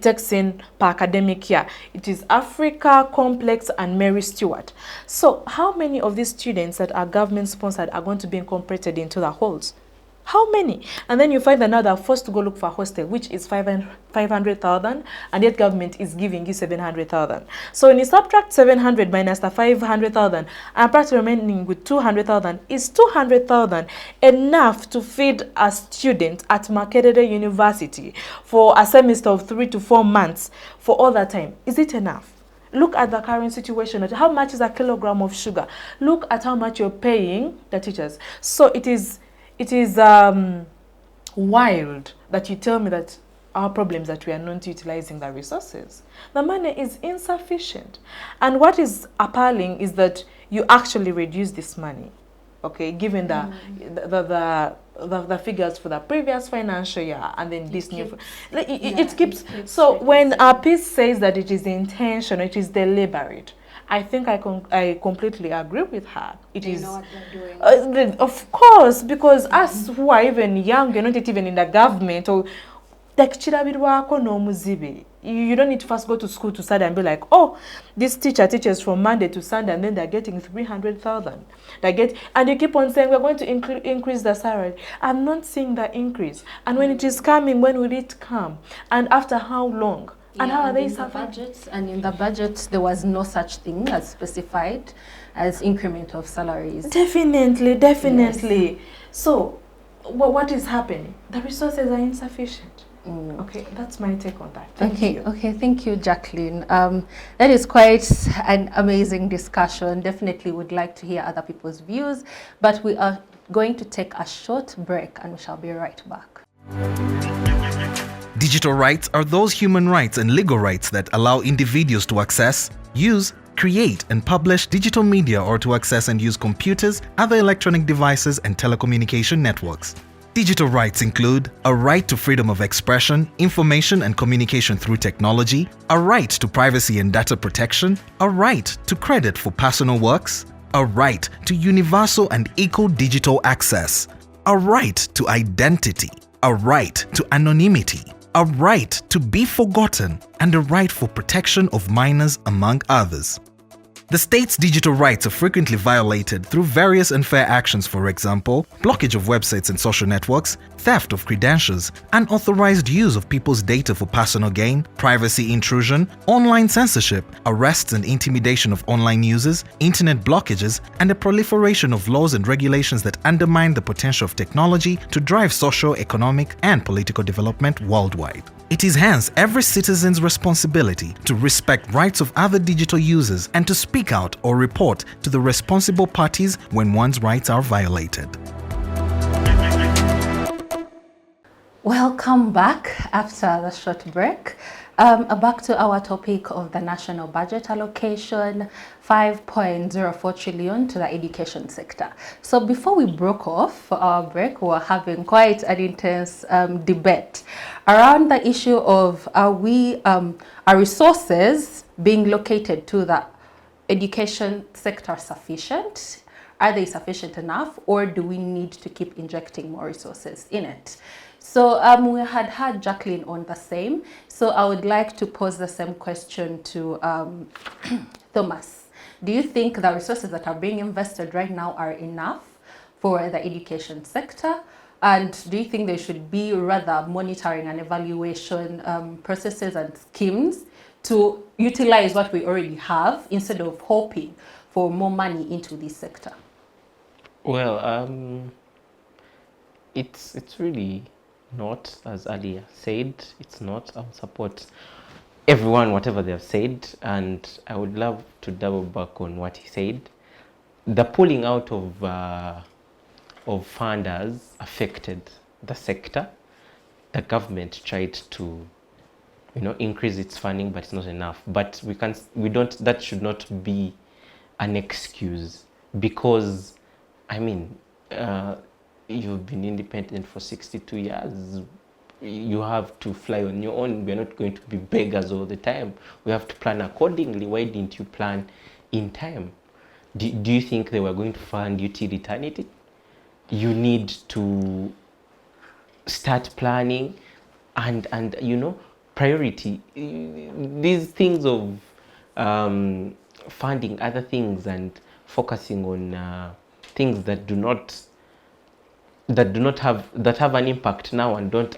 [SPEAKER 5] takes in per academic year. It is Africa, Complex, and Mary Stewart. So how many of these students that are government sponsored are going to be incorporated into the halls? How many? And then you find another forced to go look for a hostel, which is 500,000, and yet government is giving you 700,000. So when you subtract 700 minus the 500,000, and perhaps remaining with 200,000, is 200,000 enough to feed a student at Makerere University for a semester of 3 to 4 months for all that time? Is it enough? Look at the current situation. How much is a kilogram of sugar? Look at how much you're paying the teachers. So it is wild that you tell me that our problem is that we are not utilizing the resources. The money is insufficient. And what is appalling is that you actually reduce this money, okay, given the figures for the previous financial year and then this new. It keeps. So when Peace says that it is intentional, it is deliberate, I think I completely agree with her. They know what they're doing. Of course, because us who are even young, you're not even in the government, or you don't need to first go to school to study and be like, oh, this teacher teaches from Monday to Sunday and then they're getting 300,000. And you keep on saying, we're going to increase the salary. I'm not seeing the increase. And when it is coming, when will it come? And after how long? And how are they surviving?
[SPEAKER 1] And in the budget, there was no such thing as specified as increment of salaries.
[SPEAKER 5] Definitely. Yes. So, what is happening? The resources are insufficient. Okay, that's my take on that. Thank you.
[SPEAKER 1] Okay, thank you, Jacqueline. That is quite an amazing discussion. Definitely would like to hear other people's views, but we are going to take a short break and we shall be right back.
[SPEAKER 6] Digital rights are those human rights and legal rights that allow individuals to access, use, create and publish digital media or to access and use computers, other electronic devices and telecommunication networks. Digital rights include a right to freedom of expression, information and communication through technology, a right to privacy and data protection, a right to credit for personal works, a right to universal and equal digital access, a right to identity, a right to anonymity, a right to be forgotten, and a right for protection of minors, among others. The state's digital rights are frequently violated through various unfair actions, for example, blockage of websites and social networks, theft of credentials, unauthorized use of people's data for personal gain, privacy intrusion, online censorship, arrests and intimidation of online users, internet blockages, and the proliferation of laws and regulations that undermine the potential of technology to drive social, economic, and political development worldwide. It is hence every citizen's responsibility to respect rights of other digital users and to speak out or report to the responsible parties when one's rights are violated.
[SPEAKER 1] Welcome back after the short break. Back to our topic of the national budget allocation, 5.04 trillion to the education sector. So before we broke off for our break, we were having quite an intense debate around the issue of are resources being located to the education sector sufficient? Are they sufficient enough, or do we need to keep injecting more resources in it? So we had Jackline on the same. So I would like to pose the same question to Thomas. Do you think the resources that are being invested right now are enough for the education sector? And do you think there should be rather monitoring and evaluation processes and schemes to utilize what we already have instead of hoping for more money into this sector?
[SPEAKER 2] Well, it's really not, as earlier said, it's not. I would support everyone, whatever they have said, and I would love to double back on what he said. The pulling out of funders affected the sector. The government tried to, increase its funding, but it's not enough. But that should not be an excuse, because, you've been independent for 62 years. You have to fly on your own. We're not going to be beggars all the time. We have to plan accordingly. Why didn't you plan in time? Do you think they were going to fund you till eternity? You need to start planning and priority. These things of funding other things and focusing on things that have an impact now and don't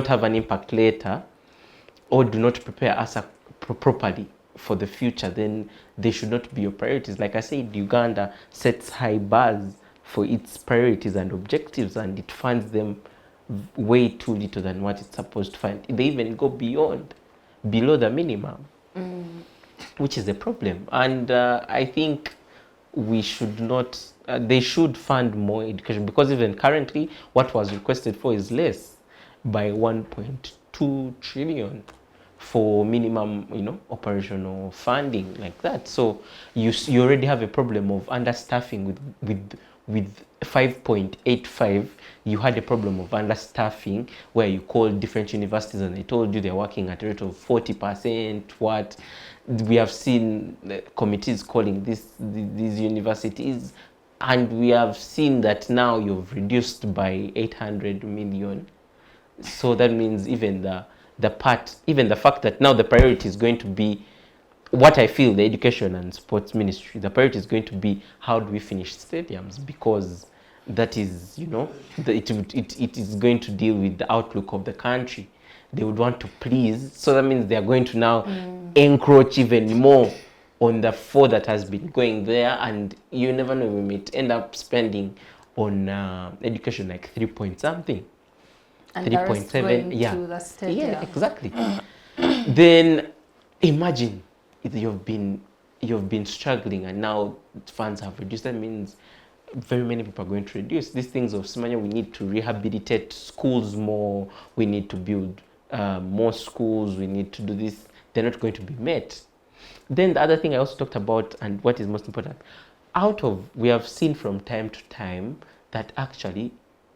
[SPEAKER 2] have an impact later, or do not prepare us properly for the future, then they should not be your priorities. Like I said, Uganda sets high bars for its priorities and objectives, and it funds them way too little than what it's supposed to fund. They even go below the minimum, which is a problem. And I think we should not, they should fund more education, because even currently what was requested for is less by 1.2 trillion for minimum, operational funding like that. So you already have a problem of understaffing with 5.85. You had a problem of understaffing where you called different universities and they told you they're working at a rate of 40%. What we have seen committees calling these universities, and we have seen that now you've reduced by 800 million. So that means even the fact that now the priority is going to be, what I feel, the education and sports ministry, the priority is going to be how do we finish stadiums, because that is, it is going to deal with the outlook of the country. They would want to please, so that means they are going to now encroach even more on the four that has been going there, and you never know, we might end up spending on education like 3 point something.
[SPEAKER 1] And 3.7,
[SPEAKER 2] yeah.
[SPEAKER 1] to the stadium.
[SPEAKER 2] Yeah, exactly. Then imagine if you've been struggling and now funds have reduced. That means very many people are going to reduce. These things of Simanya, we need to rehabilitate schools more, we need to build more schools, we need to do this. They're not going to be met. Then the other thing I also talked about, and what is most important, we have seen from time to time that actually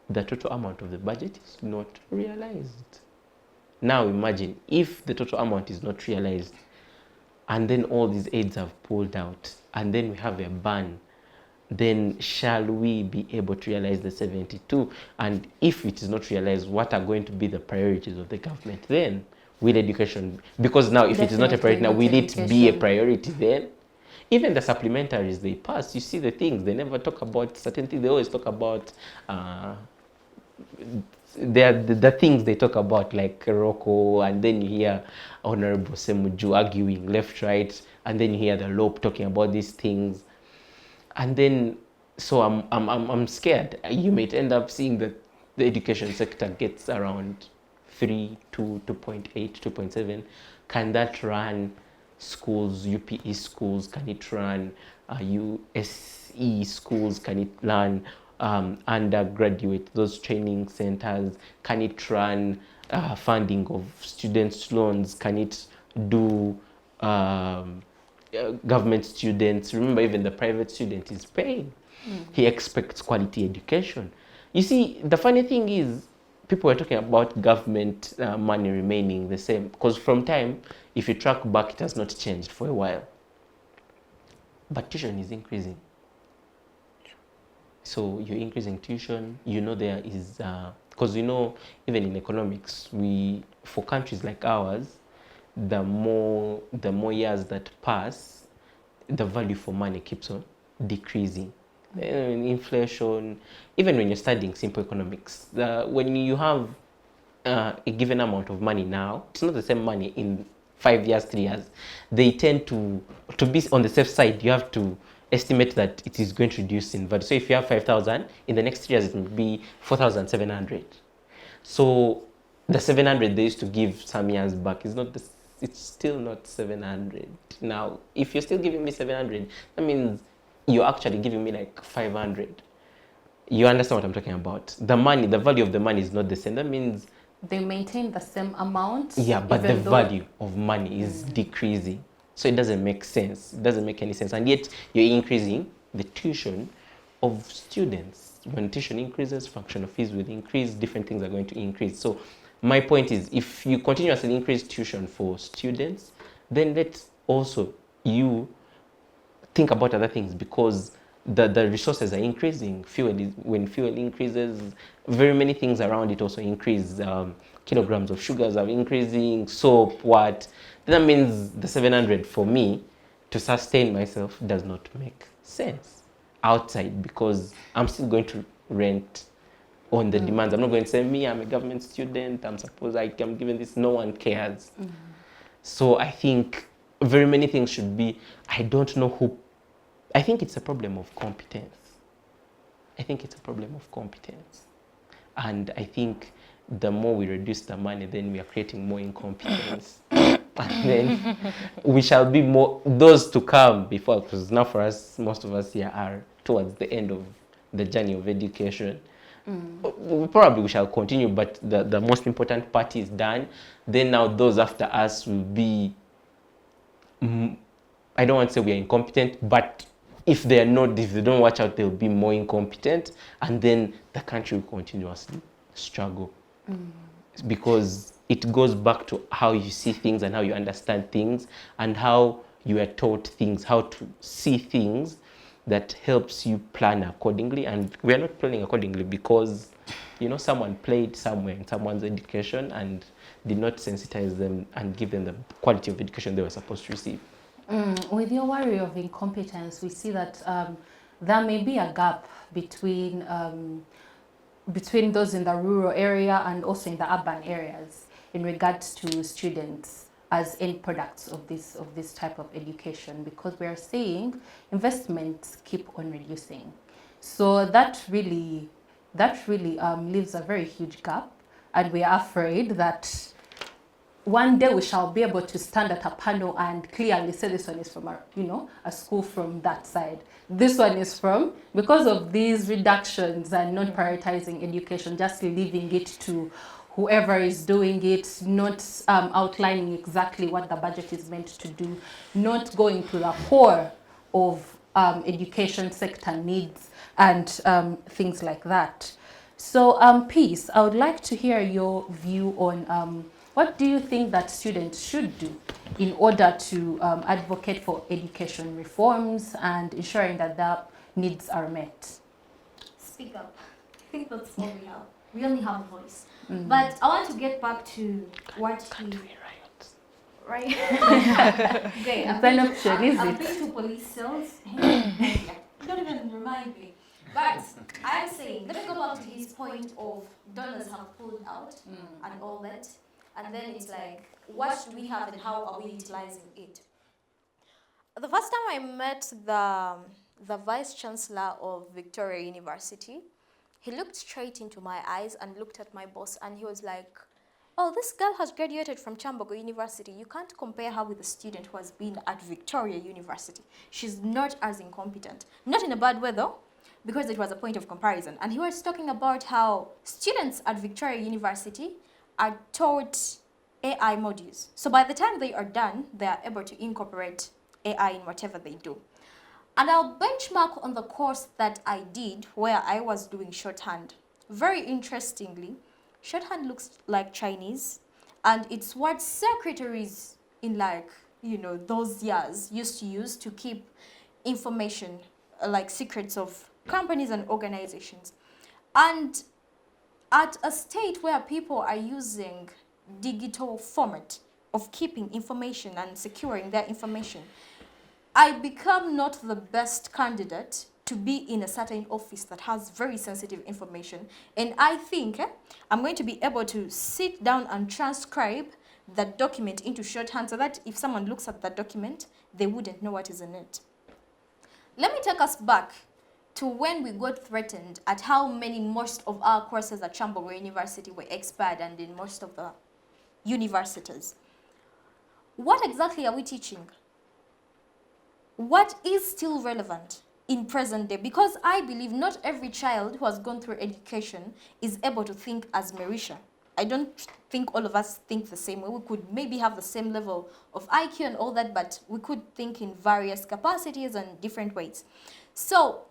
[SPEAKER 2] the total amount of the budget is not realized. Now imagine if the total amount is not realized, and then all these aids have pulled out, and then we have a ban, then shall we be able to realize the 72? And if it is not realized, what are going to be the priorities of the government then? Will education, because now if it is not a priority, now will it be a priority then? Even the supplementaries they pass, you see the things, they never talk about certain things, they always talk about the things they talk about, like Rocco, and then you hear Honorable Semuju arguing left, right, and then you hear the Lope talking about these things. And then, so I'm scared. You might end up seeing that the education sector gets around 3 to 2.8, 2.7. Can that run schools, UPE schools? Can it run USE schools? Can it run undergraduate, those training centers? Can it run funding of students' loans? Can it do government students? Remember, even the private student is paying. He expects quality education. You see, the funny thing is, people were talking about government money remaining the same, because from time, if you track back, it has not changed for a while. But tuition is increasing. So you're increasing tuition, there is Because even in economics, for countries like ours, the more years that pass, the value for money keeps on decreasing. Inflation, even when you're studying simple economics, when you have a given amount of money now, it's not the same money in 5 years, 3 years. They tend to be on the safe side. You have to estimate that it is going to reduce in value. So if you have 5,000, in the next 3 years it will be 4,700. So the 700 they used to give some years back is not it's still not 700. Now, if you're still giving me 700, that means you're actually giving me like 500. You understand what I'm talking about? The value of the money is not the same. That means
[SPEAKER 1] they maintain the same amount.
[SPEAKER 2] Yeah, but the value of money is decreasing. So it doesn't make sense. It doesn't make any sense. And yet you're increasing the tuition of students. When tuition increases, fractional fees will increase, different things are going to increase. So my point is, if you continuously increase tuition for students, then let's also think about other things, because the resources are increasing. When fuel increases, very many things around it also increase. Kilograms of sugars are increasing, soap, what? That means the 700 for me to sustain myself does not make sense outside, because I'm still going to rent on the demands. I'm not going to say, I'm a government student, I'm given this, no one cares. So I think very many things should be, I don't know who, I think it's a problem of competence. And I think the more we reduce the money, then we are creating more incompetence. And then we shall be more, those to come before, because now for us, most of us here are towards the end of the journey of education. Probably we shall continue, but the most important part is done. Then now those after us will be, I don't want to say we are incompetent, but if they don't watch out, they'll be more incompetent, and then the country will continuously struggle. Because it goes back to how you see things and how you understand things and how you are taught things, how to see things, that helps you plan accordingly. And we are not planning accordingly because, someone played somewhere in someone's education and did not sensitize them and give them the quality of education they were supposed to receive.
[SPEAKER 1] With your worry of incompetence, we see that there may be a gap between those in the rural area and also in the urban areas in regards to students as end products of this type of education, because we are seeing investments keep on reducing. So that really leaves a very huge gap, and we are afraid that one day we shall be able to stand at a panel and clearly say this one is from a school from that side. This one is from, because of these reductions and not prioritizing education, just leaving it to whoever is doing it, not outlining exactly what the budget is meant to do, not going to the core of education sector needs and things like that. So Peace, I would like to hear your view on what do you think that students should do in order to advocate for education reforms and ensuring that their needs are met?
[SPEAKER 3] Speak up. I think that's all we have. We only have a voice. But I want to get back to what right? Great. I've been to police cells. Don't even remind me. But I'm saying, let me go back to his point of donors have pulled out and all that. And then it's like, what do we have and how are we utilizing it? The first time I met the Vice Chancellor of Victoria University, he looked straight into my eyes and looked at my boss, and he was like, oh, this girl has graduated from Kyambogo University. You can't compare her with a student who has been at Victoria University. She's not as incompetent. Not in a bad way though, because it was a point of comparison. And he was talking about how students at Victoria University are taught AI modules. So by the time they are done, they are able to incorporate AI in whatever they do. And I'll benchmark on the course that I did where I was doing shorthand. Very interestingly, shorthand looks like Chinese, and it's what secretaries in those years used to use to keep information like secrets of companies and organizations. And at a state where people are using digital format of keeping information and securing their information, I become not the best candidate to be in a certain office that has very sensitive information. And I think I'm going to be able to sit down and transcribe that document into shorthand so that if someone looks at that document, they wouldn't know what is in it. Let me take us back to when we got threatened at how many most of our courses at Kyambogo University were expired and in most of the universities. What exactly are we teaching? What is still relevant in present day? Because I believe not every child who has gone through education is able to think as Merisha. I don't think all of us think the same way. We could maybe have the same level of IQ and all that, but we could think in various capacities and different ways. So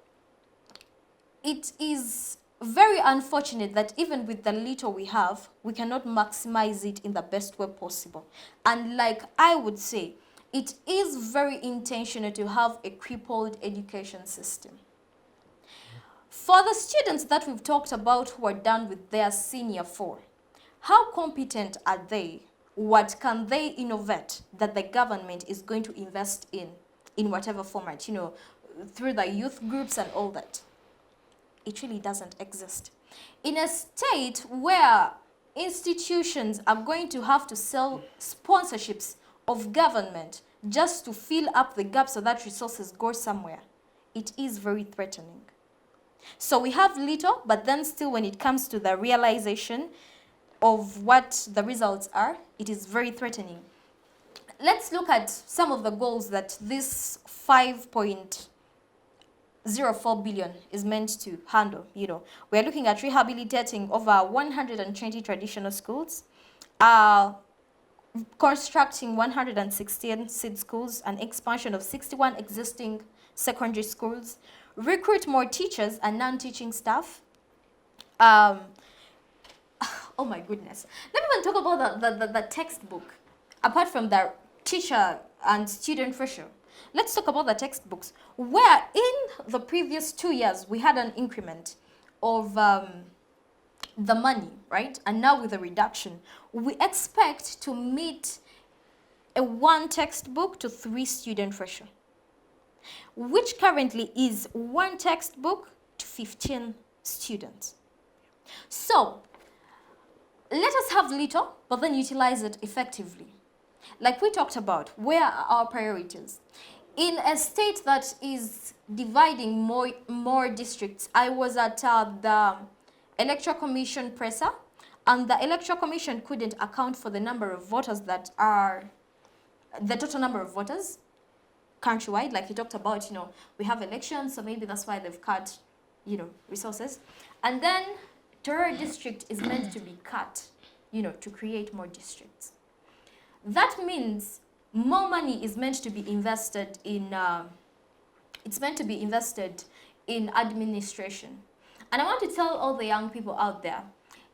[SPEAKER 3] it is very unfortunate that even with the little we have, we cannot maximize it in the best way possible. And like I would say, it is very intentional to have a crippled education system. For the students that we've talked about who are done with their senior 4, how competent are they? What can they innovate that the government is going to invest in whatever format, you know, through the youth groups and all that? It really doesn't exist. In a state where institutions are going to have to sell sponsorships of government just to fill up the gap so that resources go somewhere, it is very threatening. So we have little, but then still when it comes to the realization of what the results are, it is very threatening. Let's look at some of the goals that this 5.04 billion is meant to handle. You know, we're looking at rehabilitating over 120 traditional schools, constructing 116 seed schools, an expansion of 61 existing secondary schools, recruit more teachers and non-teaching staff. Oh my goodness. Let me even talk about the textbook. Apart from the teacher and student ratio, let's talk about the textbooks, where in the previous 2 years, we had an increment of the money, right? And now with a reduction, we expect to meet a 1 textbook to 3 student ratio, which currently is 1 textbook to 15 students. So let us have little, but then utilize it effectively. Like we talked about, where are our priorities? In a state that is dividing more districts, I was at the Electoral Commission presser, and the Electoral Commission couldn't account for the number of voters that are, the total number of voters countrywide. Like he talked about, you know, we have elections, so maybe that's why they've cut, you know, resources. And then Tororo district is meant to be cut, you know, to create more districts. That means more money is meant to be invested in, it's meant to be invested in administration. And I want to tell all the young people out there,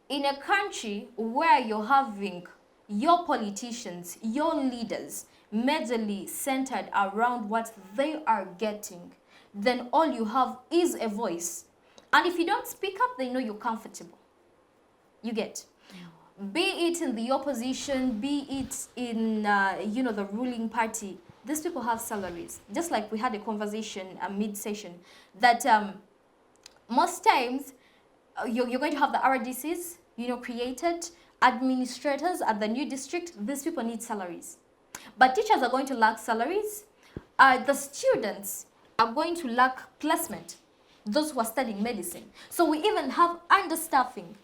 [SPEAKER 3] in a country where you're having your politicians, your leaders, majorly centered around what they are getting, then all you have is a voice. And if you don't speak up, they know you're comfortable. You get? Be it in the opposition, be it in, you know, the ruling party, these people have salaries. Just like we had a conversation mid-session that most times you're going to have the RDCs, you know, created, administrators at the new district. These people need salaries. But teachers are going to lack salaries. The students are going to lack placement, those who are studying medicine. So we even have understaffing,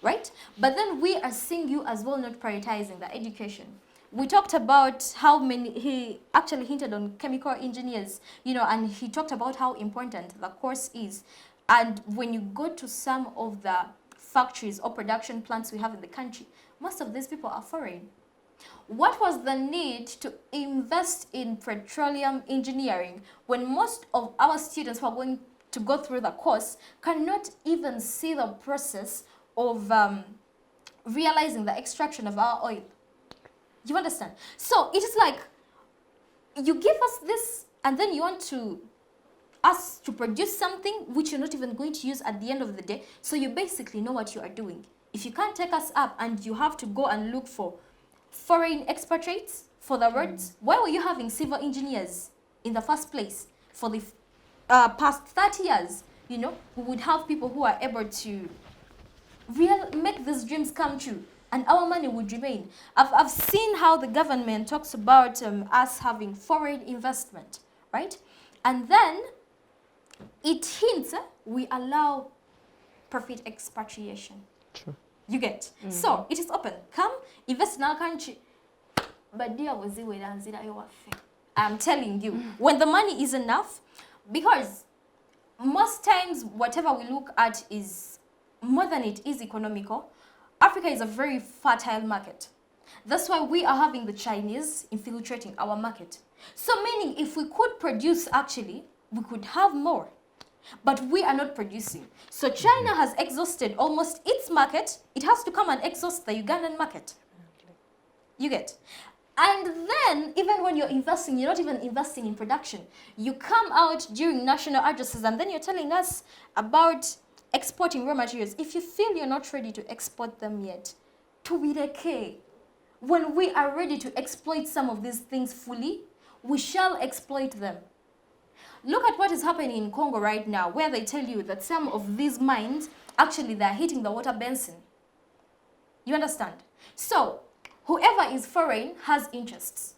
[SPEAKER 3] right? But then we are seeing you as well not prioritizing the education. We talked about how many, he actually hinted on chemical engineers, you know, and he talked about how important the course is. And when you go to some of the factories or production plants we have in the country, most of these people are foreign. What was the need to invest in petroleum engineering when most of our students who are going to go through the course cannot even see the process of realizing the extraction of our oil? You understand? So it is like you give us this and then you want to us to produce something which you're not even going to use at the end of the day. So you basically know what you are doing. If you can't take us up and you have to go and look for foreign expatriates for the roads, why were you having civil engineers in the first place? For the past 30 years, you know, we would have people who are able to make these dreams come true, and our money would remain. I've seen how the government talks about us having foreign investment, right? And then it hints we allow profit expatriation.
[SPEAKER 2] True.
[SPEAKER 3] You get? So it is open. Come, invest in our country. But dear was I'm telling you, when the money is enough, because most times whatever we look at is more than it is economical. Africa is a very fertile market. That's why we are having the Chinese infiltrating our market. So meaning if we could produce actually, we could have more. But we are not producing. So China has exhausted almost its market. It has to come and exhaust the Ugandan market. You get? And then, even when you're investing, you're not even investing in production. You come out during national addresses and then you're telling us about exporting raw materials. If you feel you're not ready to export them yet, to be the K. When we are ready to exploit some of these things fully, we shall exploit them. Look at what is happening in Congo right now, where they tell you that some of these mines, actually they're hitting the water basin. You understand? So, whoever is foreign has interests.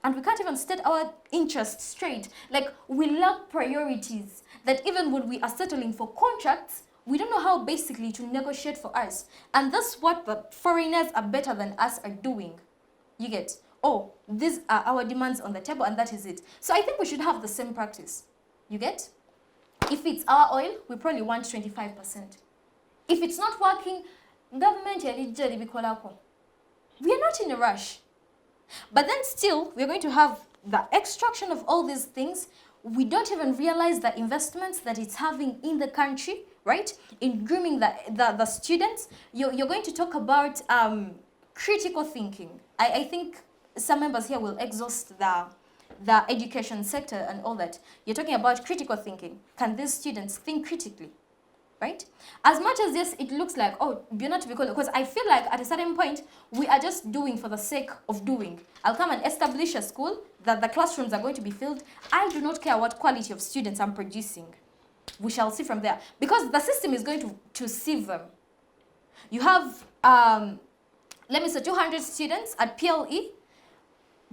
[SPEAKER 3] And we can't even state our interests straight. Like, we lack priorities that even when we are settling for contracts, we don't know how basically to negotiate for us. And that's what the foreigners are better than us are doing. You get? Oh, these are our demands on the table and that is it. So I think we should have the same practice. You get? If it's our oil, we probably want 25%. If it's not working, government, we are not in a rush. But then still, we're going to have the extraction of all these things. We don't even realize the investments that it's having in the country, right? In grooming the students. You're going to talk about critical thinking. I think some members here will exhaust the education sector and all that. You're talking about critical thinking. Can these students think critically? Right? As much as this, it looks like, oh, you're not because I feel like at a certain point, we are just doing for the sake of doing. I'll come and establish a school that the classrooms are going to be filled. I do not care what quality of students I'm producing. We shall see from there. Because the system is going to sieve them. You have, let me say, 200 students at PLE.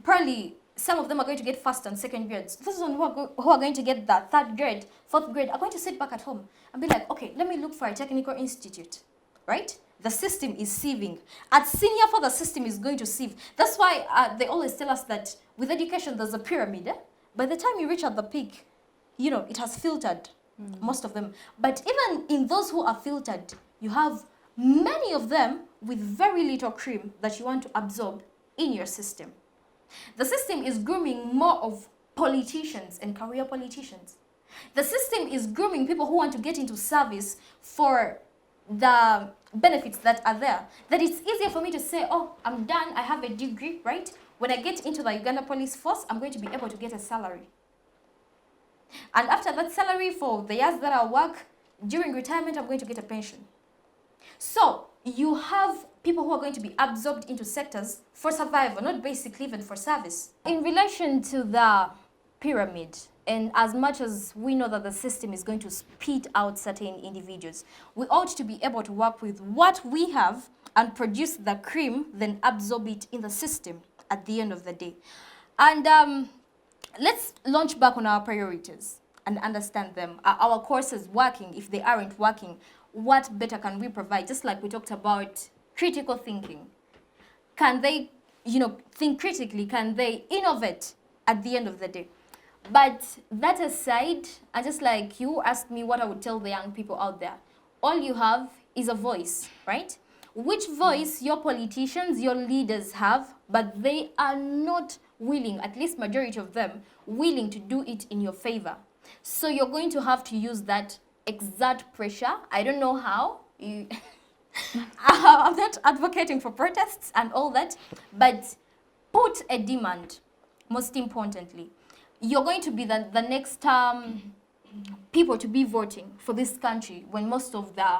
[SPEAKER 3] Probably some of them are going to get first and second grades. Those who are going to get that third grade, fourth grade, are going to sit back at home and be like, okay, let me look for a technical institute, right? The system is sieving. At senior for the system is going to sieve. That's why they always tell us that with education, there's a pyramid. By the time you reach at the peak, you know, it has filtered, most of them. But even in those who are filtered, you have many of them with very little cream that you want to absorb in your system. The system is grooming more of politicians and career politicians. The system is grooming people who want to get into service for the benefits that are there. That it's easier for me to say, oh, I'm done, I have a degree, right? When I get into the Uganda Police Force, I'm going to be able to get a salary. And after that salary, for the years that I work, during retirement, I'm going to get a pension. So you have people who are going to be absorbed into sectors for survival, not basically even for service. In relation to the pyramid, and as much as we know that the system is going to spit out certain individuals, we ought to be able to work with what we have and produce the cream, then absorb it in the system at the end of the day. And let's launch back on our priorities and understand them. Are our courses working? If they aren't working, what better can we provide? Just like we talked about critical thinking. Can they, think critically? Can they innovate at the end of the day? But that aside, I just like you asked me what I would tell the young people out there. All you have is a voice, right? Which voice your politicians, your leaders have, but they are not willing, at least majority of them, willing to do it in your favor. So you're going to have to use that exert pressure. I don't know how. I'm not advocating for protests and all that, but put a demand, most importantly. You're going to be the next people to be voting for this country when most of the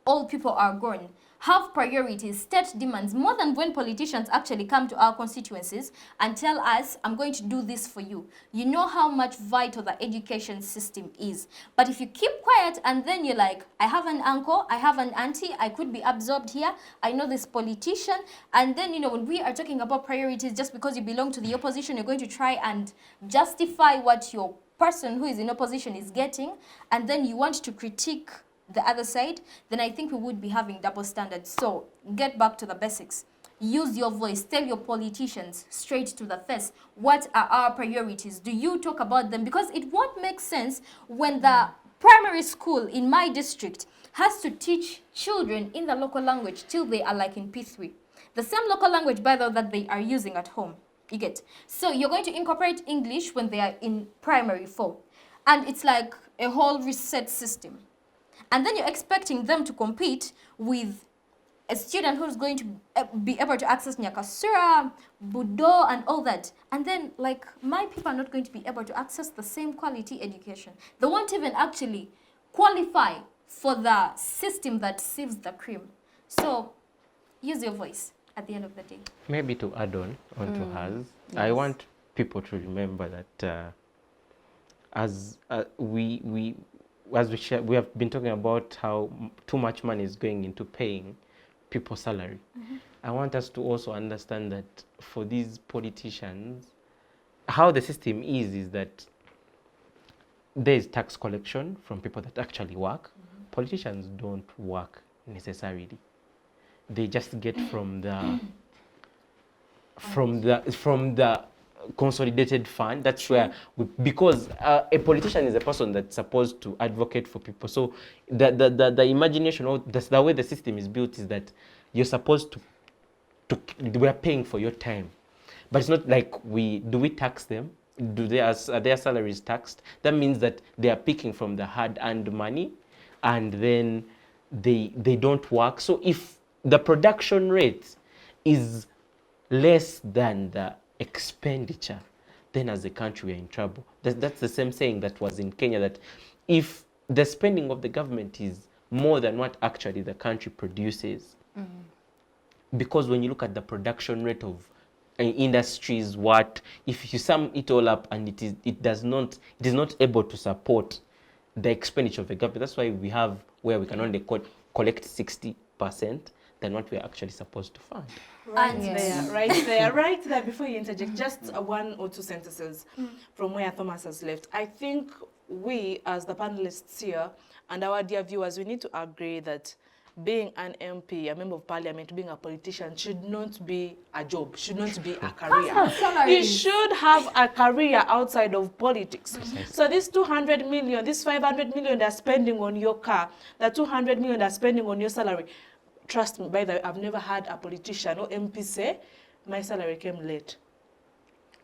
[SPEAKER 3] old people are gone, have priorities, state demands, more than when politicians actually come to our constituencies and tell us, I'm going to do this for you. You know how much vital the education system is. But if you keep quiet and then you're like, I have an uncle, I have an auntie, I could be absorbed here, I know this politician, and then, you know, when we are talking about priorities, just because you belong to the opposition, you're going to try and justify what your person who is in opposition is getting, and then you want to critique the other side, then I think we would be having double standards. So get back to the basics. Use your voice. Tell your politicians straight to the face, what are our priorities? Do you talk about them? Because it won't make sense when the primary school in my district has to teach children in the local language till they are like in P3. The same local language, by the way, that they are using at home. You get? So you're going to incorporate English when they are in primary 4. And it's like a whole reset system. And then you're expecting them to compete with a student who's going to be able to access Nyakasura, Budo, and all that. And then, like, my people are not going to be able to access the same quality education. They won't even actually qualify for the system that sieves the cream. So, use your voice at the end of the day.
[SPEAKER 2] Maybe to add on to hers, yes. I want people to remember that we have been talking about how too much money is going into paying people's salary. I want us to also understand that for these politicians, how the system is that there is tax collection from people that actually work. Politicians don't work necessarily. They just get from the consolidated fund. That's where because a politician is a person that's supposed to advocate for people. So the imagination or the way the system is built is that you're supposed to we're paying for your time, but it's not like we tax them. Are their salaries taxed? That means that they are picking from the hard-earned money, and then they don't work. So if the production rate is less than the expenditure, then as a country we're in trouble. That's the same saying that was in Kenya, that if the spending of the government is more than what actually the country produces, because when you look at the production rate of industries, if you sum it all up and it is not able to support the expenditure of the government. That's why we have where we can only collect 60% than what we're actually supposed to fund.
[SPEAKER 5] Right there, before you interject, just one or two sentences from where Thomas has left. I think we, as the panelists here, and our dear viewers, we need to agree that being an MP, a member of parliament, being a politician should not be a job, should not be a career. You should have a career outside of politics. So this 200 million, this 500 million they're spending on your car, the 200 million they're spending on your salary, trust me, by the way, I've never had a politician or MP say, my salary came late.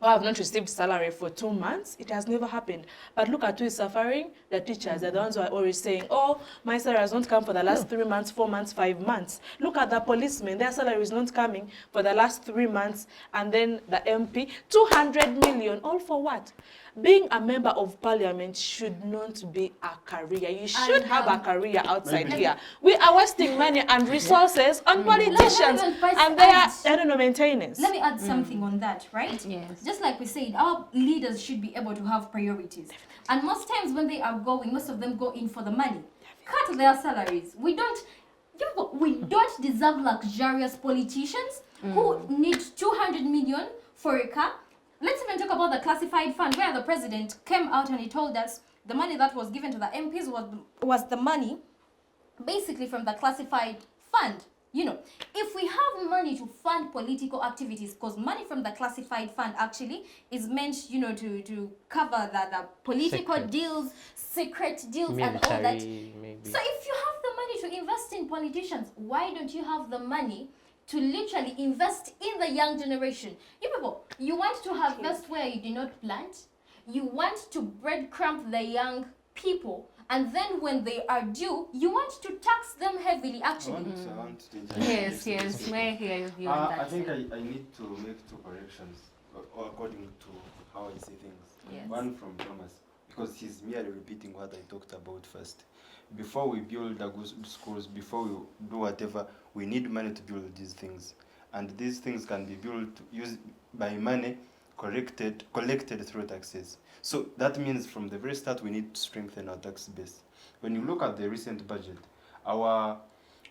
[SPEAKER 5] Or I've not received salary for 2 months. It has never happened. But look at who is suffering. The teachers are the ones who are always saying, oh, my salary has not come for the last 3 months, 4 months, 5 months. Look at the policemen. Their salary is not coming for the last 3 months. And then the MP, 200 million, all for what? Being a member of parliament should not be a career. You should have a career outside here. We are wasting money and resources on politicians and their maintenance.
[SPEAKER 3] Let me add something on that, right? Yes. Just like we said, our leaders should be able to have priorities. And most times when they are going, most of them go in for the money. Cut their salaries. We don't deserve luxurious politicians who need 200 million for a car. Let's even talk about the classified fund, where the president came out and he told us the money that was given to the MPs was the money basically from the classified fund. You know, if we have money to fund political activities, because money from the classified fund actually is meant, you know, to cover the political deals, secret deals, military, and all that. Maybe. So if you have the money to invest in politicians, why don't you have the money to literally invest in the young generation? You people, you want to harvest where you did not plant. You want to breadcrumb the young people. And then when they are due, you want to tax them heavily, actually.
[SPEAKER 4] I want to
[SPEAKER 1] yes. May I hear you on that?
[SPEAKER 4] I think I need to make 2 corrections according to how I see things.
[SPEAKER 1] Yes.
[SPEAKER 4] One from Thomas. because he's merely repeating what I talked about first. Before we build the good schools, before we do whatever, we need money to build these things. And these things can be built used by money collected through taxes. So that means from the very start we need to strengthen our tax base. When you look at the recent budget, our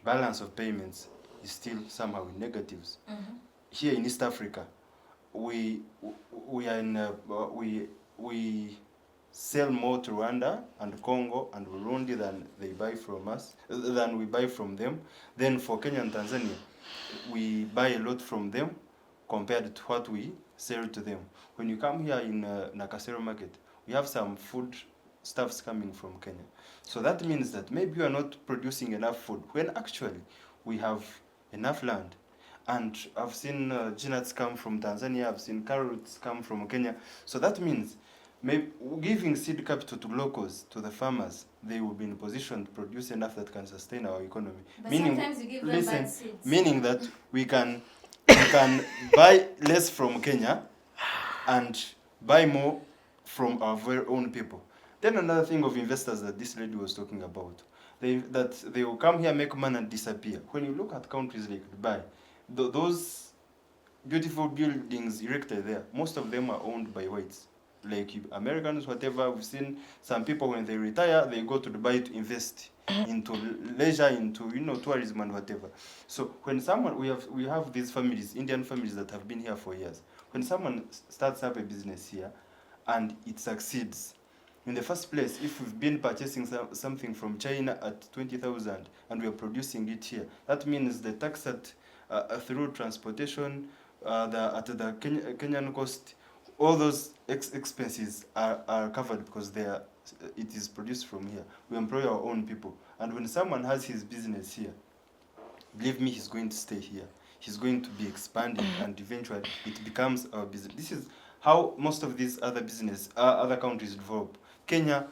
[SPEAKER 4] balance of payments is still somehow in negatives. Here in East Africa, we are in we sell more to Rwanda and Congo and Burundi than they buy from us, than we buy from them. Then for Kenya and Tanzania, we buy a lot from them compared to what we sell to them. When you come here in Nakasero market, we have some food stuffs coming from Kenya. So that means that maybe we are not producing enough food when actually we have enough land. And I've seen peanuts come from Tanzania, I've seen carrots come from Kenya. So that means maybe giving seed capital to locals, to the farmers, they will be in a position to produce enough that can sustain our economy.
[SPEAKER 3] But
[SPEAKER 4] Meaning,
[SPEAKER 3] sometimes you give them bad seeds.
[SPEAKER 4] meaning that we can buy less from Kenya and buy more from our very own people. Then another thing of investors that this lady was talking about, they will come here, make money and disappear. When you look at countries like Dubai, those beautiful buildings erected there, most of them are owned by whites. Like Americans, whatever. We've seen some people when they retire, they go to Dubai to invest into leisure, into tourism and whatever. So when someone we have these families, Indian families that have been here for years. When someone starts up a business here and it succeeds, in the first place, if we've been purchasing something from China at 20,000 and we are producing it here, that means the tax through transportation, at the Kenyan cost, all those expenses are covered because it is produced from here. We employ our own people. And when someone has his business here, believe me, he's going to stay here. He's going to be expanding and eventually it becomes our business. This is how most of these other countries develop. Kenya,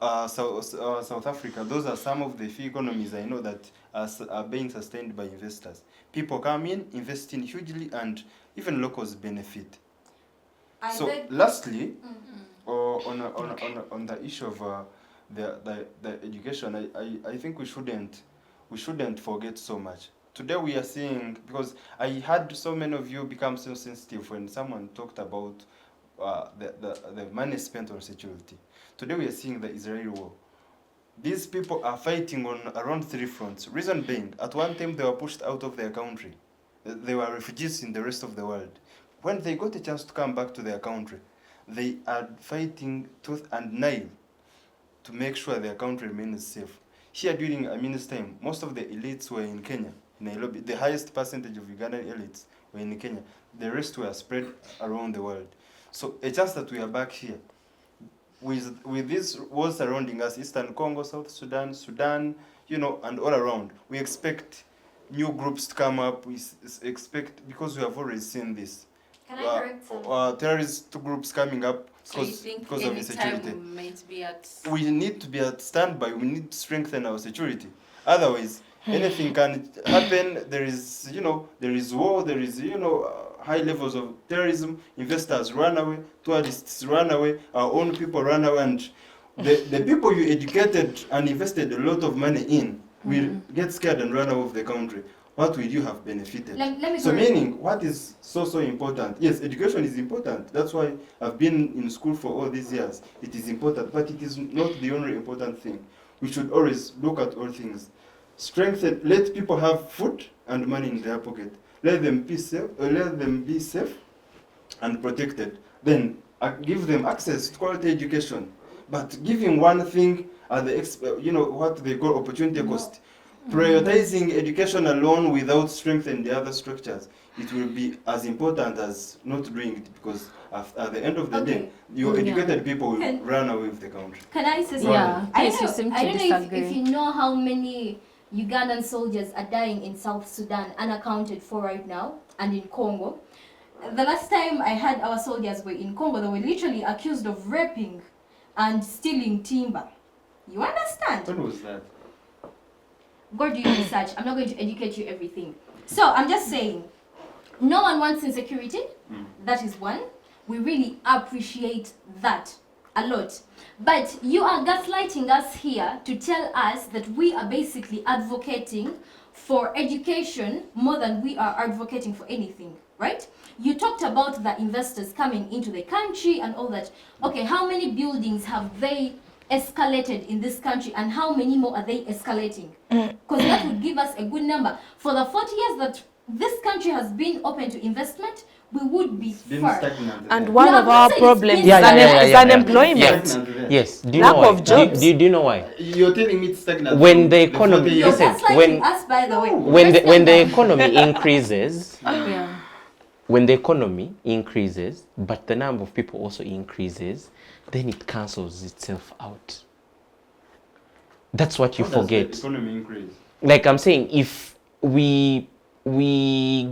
[SPEAKER 4] South Africa, those are some of the few economies I know that are being sustained by investors. People come in, invest in hugely, and even locals benefit. So lastly, on the issue of the education, I think we shouldn't forget so much. Today we are seeing, because I had so many of you become so sensitive when someone talked about the money spent on security. Today we are seeing the Israeli war. These people are fighting on around 3 fronts. Reason being, at one time they were pushed out of their country. They were refugees in the rest of the world. When they got a chance to come back to their country, they are fighting tooth and nail to make sure their country remains safe. Here during Amin's time, most of the elites were in Kenya, Nairobi. The highest percentage of Ugandan elites were in Kenya. The rest were spread around the world. So a chance that we are back here, with this wars surrounding us, Eastern Congo, South Sudan, and all around, we expect new groups to come up. We expect, because we have already seen this.
[SPEAKER 3] Can I correct
[SPEAKER 4] terrorist groups coming up because of insecurity. We need to be at standby. We need to strengthen our security. Otherwise, anything can happen. There is war. There is high levels of terrorism. Investors run away. Tourists run away. Our own people run away, and the people you educated and invested a lot of money in will get scared and run out of the country. What will you have benefited? So meaning, what is so important? Yes, education is important. That's why I've been in school for all these years. It is important, but it is not the only important thing. We should always look at all things. Strengthen, let people have food and money in their pocket. Let them be safe and protected. Then give them access to quality education. But giving one thing at what they call opportunity cost. Prioritizing education alone without strengthening the other structures, it will be as important as not doing it, because at the end of the day, your educated people will run away with the country.
[SPEAKER 3] Can I say something?
[SPEAKER 1] Yeah,
[SPEAKER 3] I don't know if you know how many Ugandan soldiers are dying in South Sudan unaccounted for right now, and in Congo. The last time I heard our soldiers were in Congo, they were literally accused of raping and stealing timber. You understand?
[SPEAKER 4] When was that?
[SPEAKER 3] Go do your research. I'm not going to educate you everything. So I'm just saying, no one wants insecurity. That is one. We really appreciate that a lot. But you are gaslighting us here to tell us that we are basically advocating for education more than we are advocating for anything, right? You talked about the investors coming into the country and all that. Okay, how many buildings have they escalated in this country and how many more are they escalating? Because that would give us a good number. For the 40 years that this country has been open to investment, we would be far.
[SPEAKER 5] And one of our problems is unemployment.
[SPEAKER 2] Yes. Do you
[SPEAKER 5] Lack
[SPEAKER 2] know why?
[SPEAKER 5] of jobs.
[SPEAKER 2] Do you know why?
[SPEAKER 4] You're telling me it's stagnant.
[SPEAKER 2] When the economy,
[SPEAKER 3] You're
[SPEAKER 2] listen,
[SPEAKER 3] gaslighting us, by the way.
[SPEAKER 2] when the economy increases,
[SPEAKER 1] Yeah.
[SPEAKER 2] when the economy increases, but the number of people also increases, then it cancels itself out. That's what you
[SPEAKER 4] How does
[SPEAKER 2] forget.
[SPEAKER 4] the economy increase?
[SPEAKER 2] Like I'm saying, if we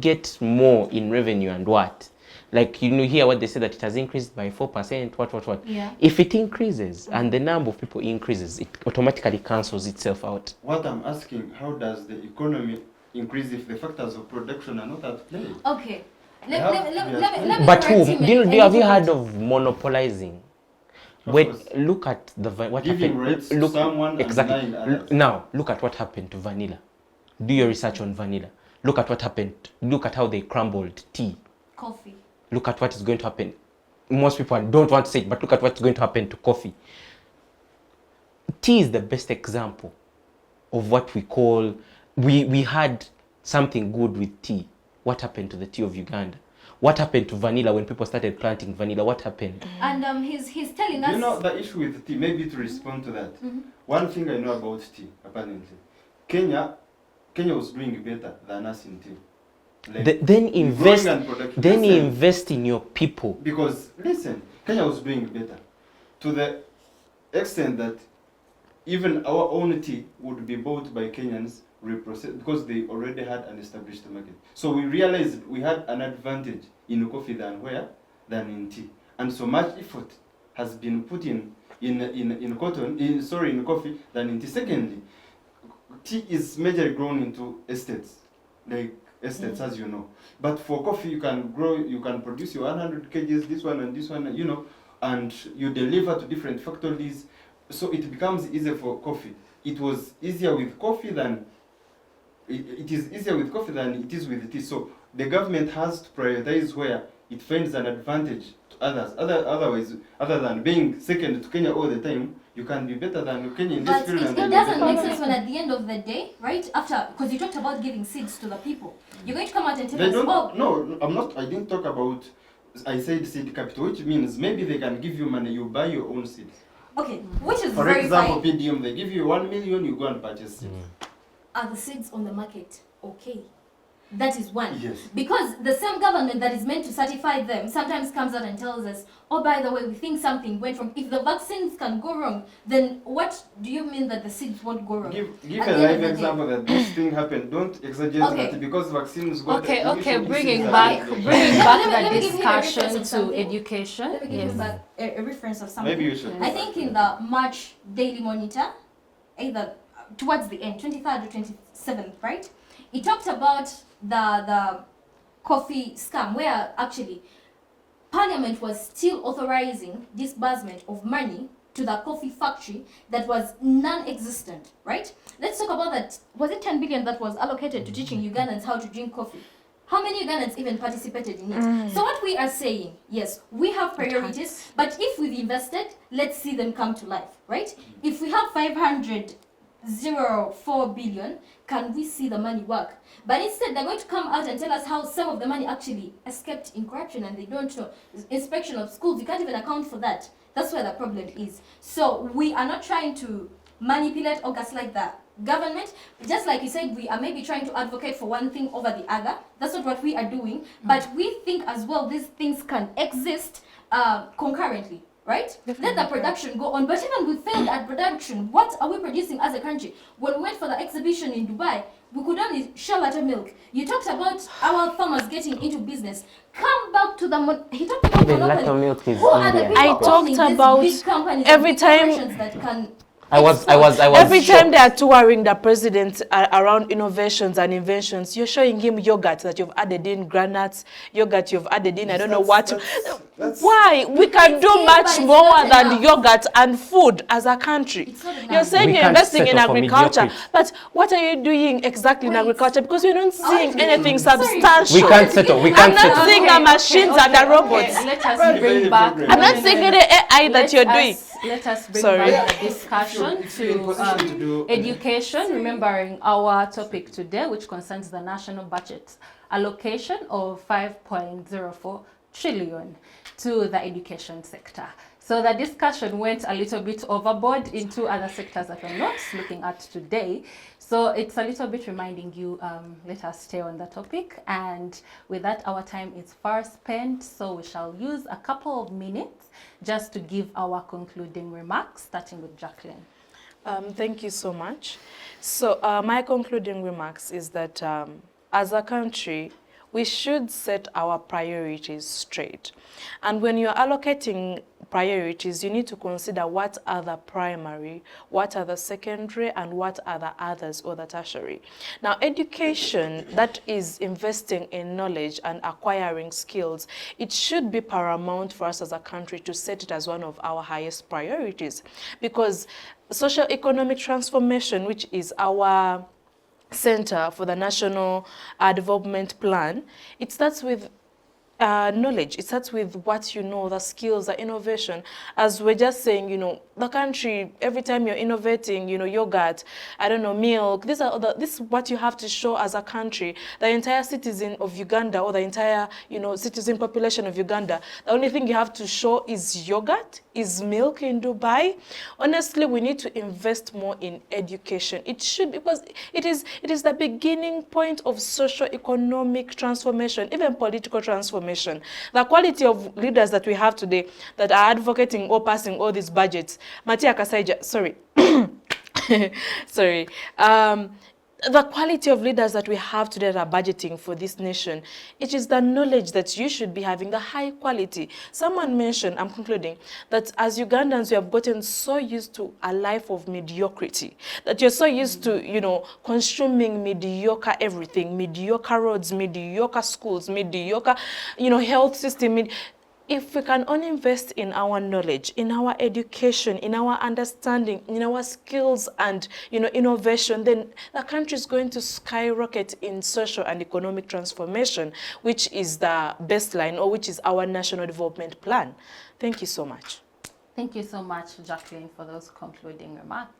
[SPEAKER 2] get more in revenue and what, like you know, hear what they say that it has increased by 4%. What?
[SPEAKER 3] Yeah.
[SPEAKER 2] If it increases and the number of people increases, it automatically cancels itself out.
[SPEAKER 4] What I'm asking, how does the economy increase if the factors of production are not at play?
[SPEAKER 3] Okay.
[SPEAKER 4] Yeah.
[SPEAKER 3] Let me
[SPEAKER 2] But who?
[SPEAKER 3] correct him
[SPEAKER 2] Do you
[SPEAKER 3] a
[SPEAKER 2] have you
[SPEAKER 3] little
[SPEAKER 2] heard
[SPEAKER 3] bit.
[SPEAKER 2] of monopolizing?
[SPEAKER 4] Of
[SPEAKER 2] When
[SPEAKER 4] course.
[SPEAKER 2] look at what
[SPEAKER 4] Giving
[SPEAKER 2] happened.
[SPEAKER 4] rights to someone and
[SPEAKER 2] exactly.
[SPEAKER 4] denying others.
[SPEAKER 2] Now look at what happened to vanilla. Do your research on vanilla. Look at what happened. Look at how they crumbled tea.
[SPEAKER 3] Coffee.
[SPEAKER 2] Look at what is going to happen. Most people don't want to say it, but look at what's going to happen to coffee. Tea is the best example of what we call, we had something good with tea. What happened to the tea of Uganda? What happened to vanilla when people started planting vanilla? What happened?
[SPEAKER 3] And he's telling us.
[SPEAKER 4] You know, the issue with tea, maybe to respond to that, one thing I know about tea, apparently, Kenya was doing better than us in tea. Like,
[SPEAKER 2] Then invest.
[SPEAKER 4] growing and production.
[SPEAKER 2] Then
[SPEAKER 4] Listen,
[SPEAKER 2] invest in your people.
[SPEAKER 4] because listen, Kenya was doing better to the extent that even our own tea would be bought by Kenyans, reprocessed, because they already had an established market. So we realized we had an advantage in coffee than in tea, and so much effort has been put in coffee than in tea. Secondly, tea is majorly grown into estates, like estates, as you know. But for coffee, you can produce your 100 kgs, this one and this one, you know, and you deliver to different factories. So it becomes easier for coffee. It was easier with coffee than it is easier with coffee than it is with tea. So the government has to prioritize where it finds an advantage to others. Otherwise, other than being second to Kenya all the time, you can be better than Kenya in this
[SPEAKER 3] But
[SPEAKER 4] field.
[SPEAKER 3] it doesn't make sense when at the end of the day, right, after, because you talked about giving seeds to the people. You're going to come out and tell
[SPEAKER 4] They
[SPEAKER 3] us,
[SPEAKER 4] don't.
[SPEAKER 3] oh,
[SPEAKER 4] No, I'm not. I didn't talk about. I said seed capital, which means maybe they can give you money. You buy your own seeds.
[SPEAKER 3] okay, which is
[SPEAKER 4] For
[SPEAKER 3] very
[SPEAKER 4] example,
[SPEAKER 3] fine.
[SPEAKER 4] PDM, they give you 1 million. You go and purchase seeds.
[SPEAKER 3] Are the seeds on the market okay? That is one.
[SPEAKER 4] Yes.
[SPEAKER 3] Because the same government that is meant to certify them sometimes comes out and tells us, oh, by the way, we think something went wrong. If the vaccines can go wrong, then what do you mean that the seeds won't go wrong?
[SPEAKER 4] Give
[SPEAKER 3] At
[SPEAKER 4] a
[SPEAKER 3] the end
[SPEAKER 4] live
[SPEAKER 3] of the day.
[SPEAKER 4] example that this thing happened. Don't exaggerate
[SPEAKER 3] Okay.
[SPEAKER 4] that because vaccines got
[SPEAKER 1] Okay,
[SPEAKER 4] the issue is
[SPEAKER 1] bringing
[SPEAKER 4] that-
[SPEAKER 1] back
[SPEAKER 3] Let me
[SPEAKER 1] the
[SPEAKER 3] give you a
[SPEAKER 1] discussion
[SPEAKER 3] reference of
[SPEAKER 1] to
[SPEAKER 3] something.
[SPEAKER 1] education.
[SPEAKER 3] Let me give you back a reference of something.
[SPEAKER 4] Maybe you should.
[SPEAKER 3] I think in the March Daily Monitor, either towards the end, 23rd or 27th, right? It talked about the coffee scam, where actually Parliament was still authorizing disbursement of money to the coffee factory that was non-existent, right? Let's talk about that. Was it 10 billion that was allocated to teaching Ugandans how to drink coffee? How many Ugandans even participated in it? So what we are saying, yes, we have priorities, but if we've invested, let's see them come to life, right? If we have 504 billion, can we see the money work? But instead, they're going to come out and tell us how some of the money actually escaped in corruption and they don't know. Inspection of schools, you can't even account for that. That's where the problem is. So we are not trying to manipulate or gaslight the government. Just like you said, we are maybe trying to advocate for one thing over the other. That's not what we are doing. But we think as well these things can exist concurrently. Right? Let the production go on. But even we failed at production, what are we producing as a country? When we went for the exhibition in Dubai, we could only shell out milk. You talked about our farmers getting into business. Come back to the... He talked about
[SPEAKER 2] Even
[SPEAKER 3] monopoly.
[SPEAKER 2] latte milk is
[SPEAKER 3] Who are the
[SPEAKER 2] Indian.
[SPEAKER 3] people
[SPEAKER 5] I talked
[SPEAKER 3] owning these
[SPEAKER 5] about
[SPEAKER 3] big companies
[SPEAKER 5] every
[SPEAKER 3] and big
[SPEAKER 5] time-
[SPEAKER 3] corporations that can
[SPEAKER 5] Every time
[SPEAKER 2] shocked.
[SPEAKER 5] they are touring the president around innovations and inventions, you're showing him yogurt that you've added in, granuts, yogurt you've added in, I don't know what. Why? We can do much more than yogurt and food as a country. You're saying you're investing in agriculture, but what are you doing exactly in agriculture? Because you're not seeing anything substantial.
[SPEAKER 2] We can't settle.
[SPEAKER 5] I'm not seeing the machines and the robots.
[SPEAKER 1] Let us bring back.
[SPEAKER 5] I'm not seeing any AI that you're doing.
[SPEAKER 1] Let us bring back the discussion to education, remembering our topic today, which concerns the national budget allocation of 5.04 trillion to the education sector. So the discussion went a little bit overboard into other sectors that we're not looking at today. So it's a little bit reminding you, let us stay on the topic. And with that, our time is far spent. So we shall use a couple of minutes just to give our concluding remarks, starting with Jackline.
[SPEAKER 5] Thank you so much. So my concluding remarks is that as a country, we should set our priorities straight. And when you're allocating priorities, you need to consider what are the primary, what are the secondary, and what are the others or the tertiary. Now, education that is investing in knowledge and acquiring skills, it should be paramount for us as a country to set it as one of our highest priorities. Because social economic transformation, which is our center for the National Development Plan, it starts with knowledge. It starts with what you know, the skills, the innovation. As we're just saying, you know, the country, every time you're innovating, you know, yogurt, I don't know, milk, this is what you have to show as a country. The entire citizen of Uganda, or the entire, you know, citizen population of Uganda, the only thing you have to show is yogurt, is milk in Dubai. Honestly, we need to invest more in education. It should, because it is the beginning point of socio-economic transformation, even political transformation. The quality of leaders that we have today that are advocating or passing all these budgets, Matia Kasaija, sorry, sorry, the quality of leaders that we have today that are budgeting for this nation, it is the knowledge that you should be having, the high quality. Someone mentioned, I'm concluding, that as Ugandans, we have gotten so used to a life of mediocrity, that you're so used to, you know, consuming mediocre everything, mediocre roads, mediocre schools, mediocre, you know, health system. If we can only invest in our knowledge, in our education, in our understanding, in our skills and, you know, innovation, then the country is going to skyrocket in social and economic transformation, which is the baseline, or which is our national development plan. Thank you so much.
[SPEAKER 1] Thank you so much, Jackline, for those concluding remarks.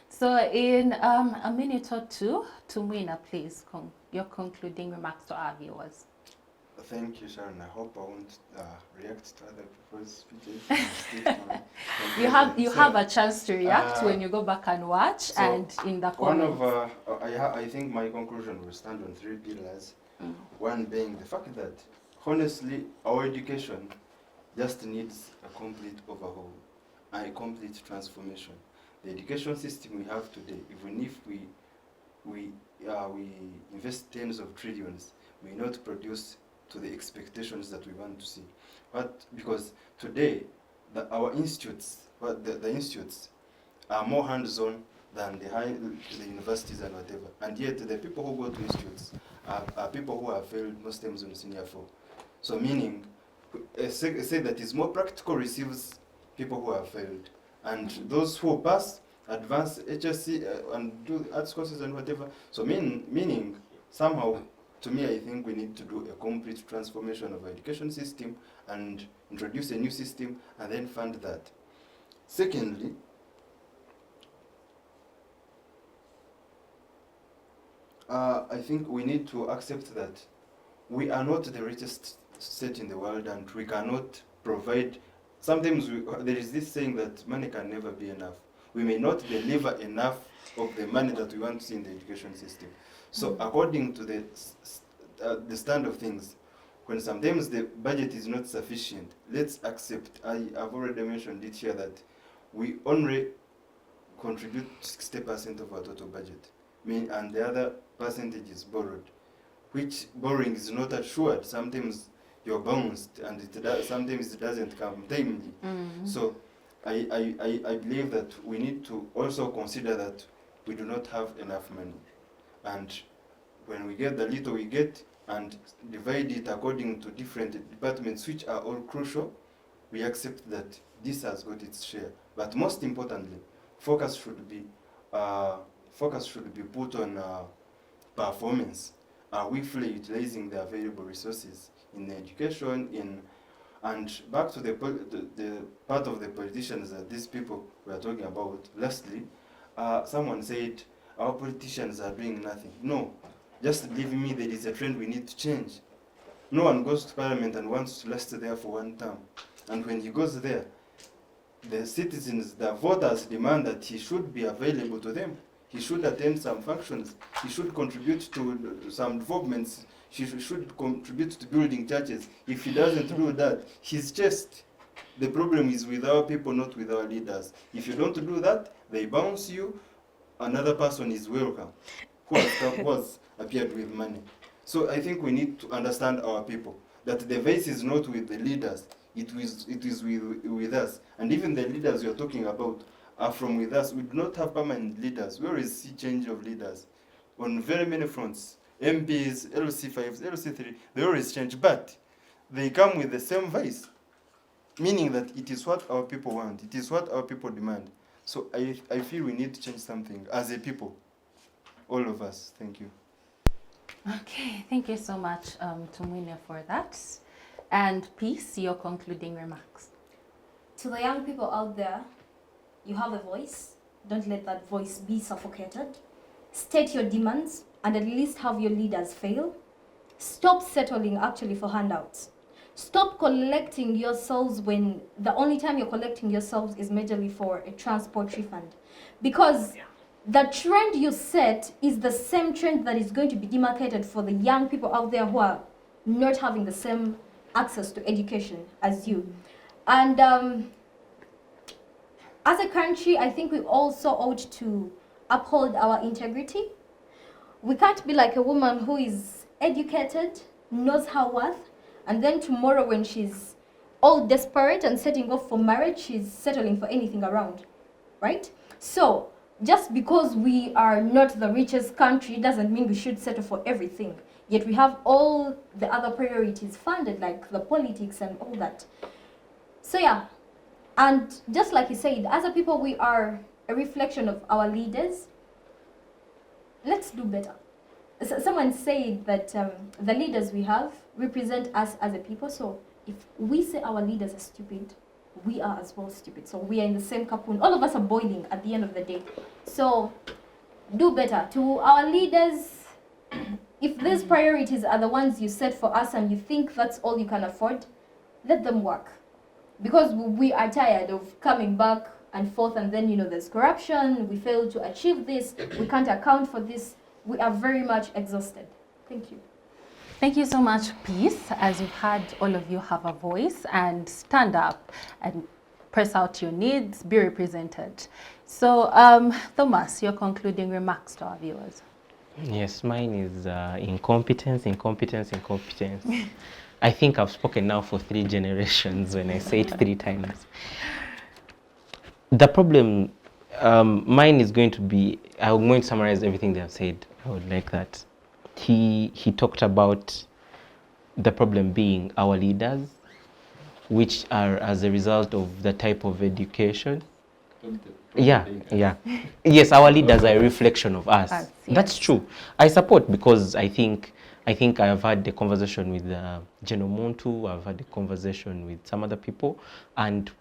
[SPEAKER 1] So in a minute or two, Tumwine, please, your concluding remarks to our viewers.
[SPEAKER 4] Thank you, Sharon. I hope I won't react to other people's speeches.
[SPEAKER 1] You have a chance to react when you go back and watch, so and in the comments.
[SPEAKER 4] I think my conclusion will stand on 3 pillars. One being the fact that, honestly, our education just needs a complete overhaul, a complete transformation. The education system we have today, even if we invest tens of trillions, may not produce to the expectations that we want to see. But because today, our institutes, the institutes are more hands-on than the universities and whatever. And yet, the people who go to institutes are people who have failed most times on senior 4. So meaning, say that is more practical receives people who have failed. And those who pass, advance HSC and do arts courses and whatever. So meaning, somehow, to me, I think we need to do a complete transformation of our education system and introduce a new system and then fund that. Secondly, I think we need to accept that we are not the richest state in the world and we cannot provide. Sometimes there is this saying that money can never be enough. We may not deliver enough of the money that we want to see in the education system. So according to the stand of things, when sometimes the budget is not sufficient, let's accept, I've already mentioned it here, that we only contribute 60% of our total budget, and the other percentage is borrowed, which borrowing is not assured. Sometimes you're bounced and sometimes it doesn't come timely. So I believe that we need to also consider that we do not have enough money. And when we get the little we get and divide it according to different departments which are all crucial, we accept that this has got its share. But most importantly, focus should be put on performance. Are we fully utilizing the available resources in education, and back to the part of the politicians that these people were talking about. Lastly, someone said our politicians are doing nothing. No, just believe me, there is a trend we need to change. No one goes to parliament and wants to last there for one term. And when he goes there, the citizens, the voters demand that he should be available to them. He should attend some functions. He should contribute to some developments. He should contribute to building churches. If he doesn't do that, he's just. The problem is with our people, not with our leaders. If you don't do that, they bounce you. Another person is welcome, who has appeared with money. So I think we need to understand our people, that the vice is not with the leaders, it is with us. And even the leaders you're talking about are from with us. We do not have permanent leaders. We always see change of leaders on very many fronts. MPs, LC5s, LC3, they always change, but they come with the same vice, meaning that it is what our people want, it is what our people demand. So I feel we need to change something as a people, all of us. Thank you.
[SPEAKER 1] Okay, thank you so much, Tumwine, for that. And Peace, your concluding remarks.
[SPEAKER 3] To the young people out there, you have a voice. Don't let that voice be suffocated. State your demands and at least have your leaders fail. Stop settling actually for handouts. Stop collecting yourselves when the only time you're collecting yourselves is majorly for a transport refund. Because the trend you set is the same trend that is going to be demarcated for the young people out there who are not having the same access to education as you. And as a country, I think we also ought to uphold our integrity. We can't be like a woman who is educated, knows her worth, and then tomorrow when she's all desperate and setting off for marriage, she's settling for anything around, right? So just because we are not the richest country doesn't mean we should settle for everything. Yet we have all the other priorities funded, like the politics and all that. So yeah, and just like you said, as a people, we are a reflection of our leaders. Let's do better. Someone said that the leaders we have represent us as a people. So if we say our leaders are stupid, we are as well stupid. So we are in the same cocoon. All of us are boiling at the end of the day. So do better. To our leaders, if these priorities are the ones you set for us and you think that's all you can afford, let them work. Because we are tired of coming back and forth, and then, you know, there's corruption, we fail to achieve this, we can't account for this. We are very much exhausted. Thank you.
[SPEAKER 1] Thank you so much, Peace. As you've had, all of you have a voice, and stand up and press out your needs, be represented. So, Thomas, your concluding remarks to our viewers.
[SPEAKER 2] Yes, mine is incompetence. I think I've spoken now for 3 generations when I say it 3 times. The problem, mine is going to be, I'm going to summarize everything they have said. I would like that. He talked about the problem being our leaders, which are as a result of the type of education. Yeah. Yes, our leaders are a reflection of us. Yes. That's true. I support, because I think I have had the conversation with General Muntu, I've had the conversation with some other people, and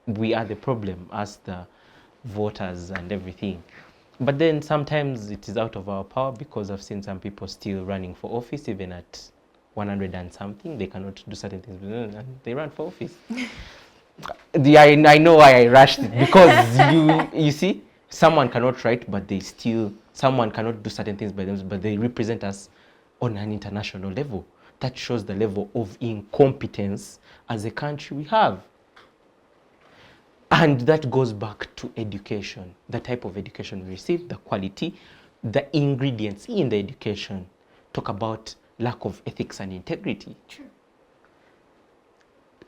[SPEAKER 2] we are the problem as the voters and everything. But then sometimes it is out of our power, because I've seen some people still running for office, even at 100 and something, they cannot do certain things, and they run for office. I know why I rushed it, because you see, someone cannot write, but someone cannot do certain things by themselves, but they represent us on an international level. That shows the level of incompetence as a country we have. And that goes back to education, the type of education we receive, the quality, the ingredients in the education. Talk about lack of ethics and integrity.
[SPEAKER 3] True.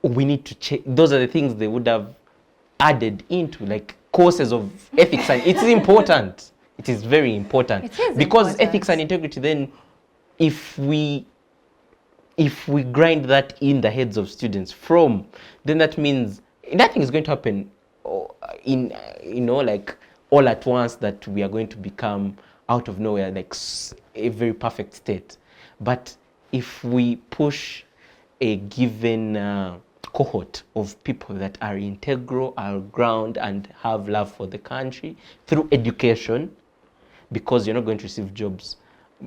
[SPEAKER 2] We need to check. Those are the things they would have added into like courses of ethics, and it's important. It is very important.
[SPEAKER 1] It is
[SPEAKER 2] because
[SPEAKER 1] important.
[SPEAKER 2] ethics and integrity, then if we grind that in the heads of students then that means nothing is going to happen in like all at once, that we are going to become out of nowhere like a very perfect state. But if we push a given cohort of people that are integral, are ground, and have love for the country through education, because you're not going to receive jobs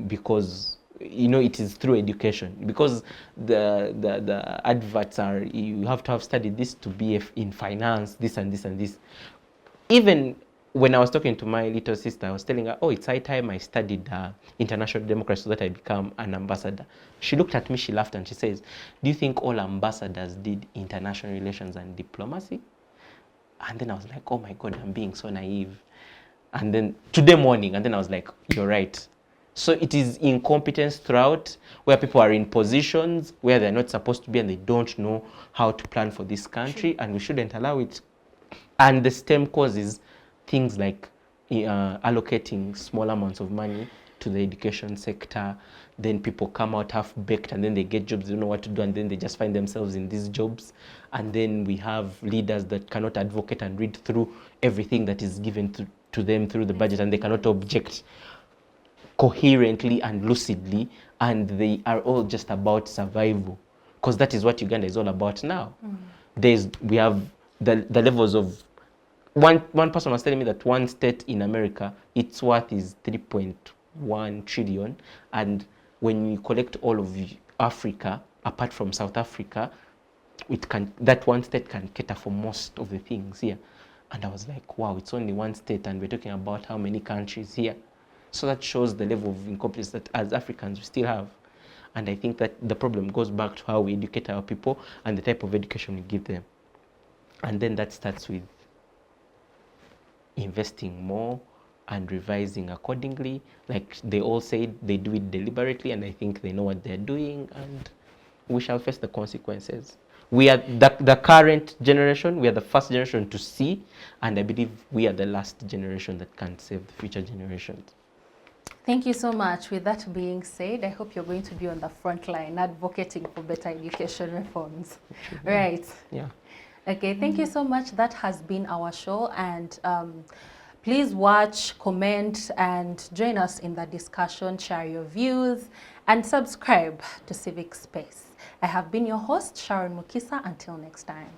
[SPEAKER 2] because it is through education, because the adverts are, you have to have studied this to be in finance, this and this and this. Even when I was talking to my little sister, I was telling her, oh, it's high time I studied international democracy so that I become an ambassador. She looked at me, she laughed, and she says, do you think all ambassadors did international relations and diplomacy? And then I was like, oh my God, I'm being so naive. And then today morning, and then I was like, you're right. So it is incompetence throughout, where people are in positions where they're not supposed to be and they don't know how to plan for this country, and we shouldn't allow it. And the stem causes things like allocating small amounts of money to the education sector. Then people come out half-baked, and then they get jobs, they don't know what to do, and then they just find themselves in these jobs. And then we have leaders that cannot advocate and read through everything that is given to them through the budget, and they cannot object coherently and lucidly, and they are all just about survival, because that is what Uganda is all about now. We have the levels of one person was telling me that one state in America, its worth is 3.1 trillion, and when you collect all of Africa apart from South Africa, that one state can cater for most of the things here. And I was like, wow, it's only one state and we're talking about how many countries here. So that shows the level of incompetence that as Africans we still have. And I think that the problem goes back to how we educate our people and the type of education we give them. And then that starts with investing more and revising accordingly. Like they all say, they do it deliberately, and I think they know what they're doing, and we shall face the consequences. We are the current generation, we are the first generation to see, and I believe we are the last generation that can save the future generations.
[SPEAKER 1] Thank you so much. With that being said, I hope you're going to be on the front line advocating for better education reforms. Right.
[SPEAKER 2] Yeah.
[SPEAKER 1] Okay, thank you so much. That has been our show, and please watch, comment, and join us in the discussion, share your views, and subscribe to Civic Space. I have been your host, Sharon Mukisa. Until next time.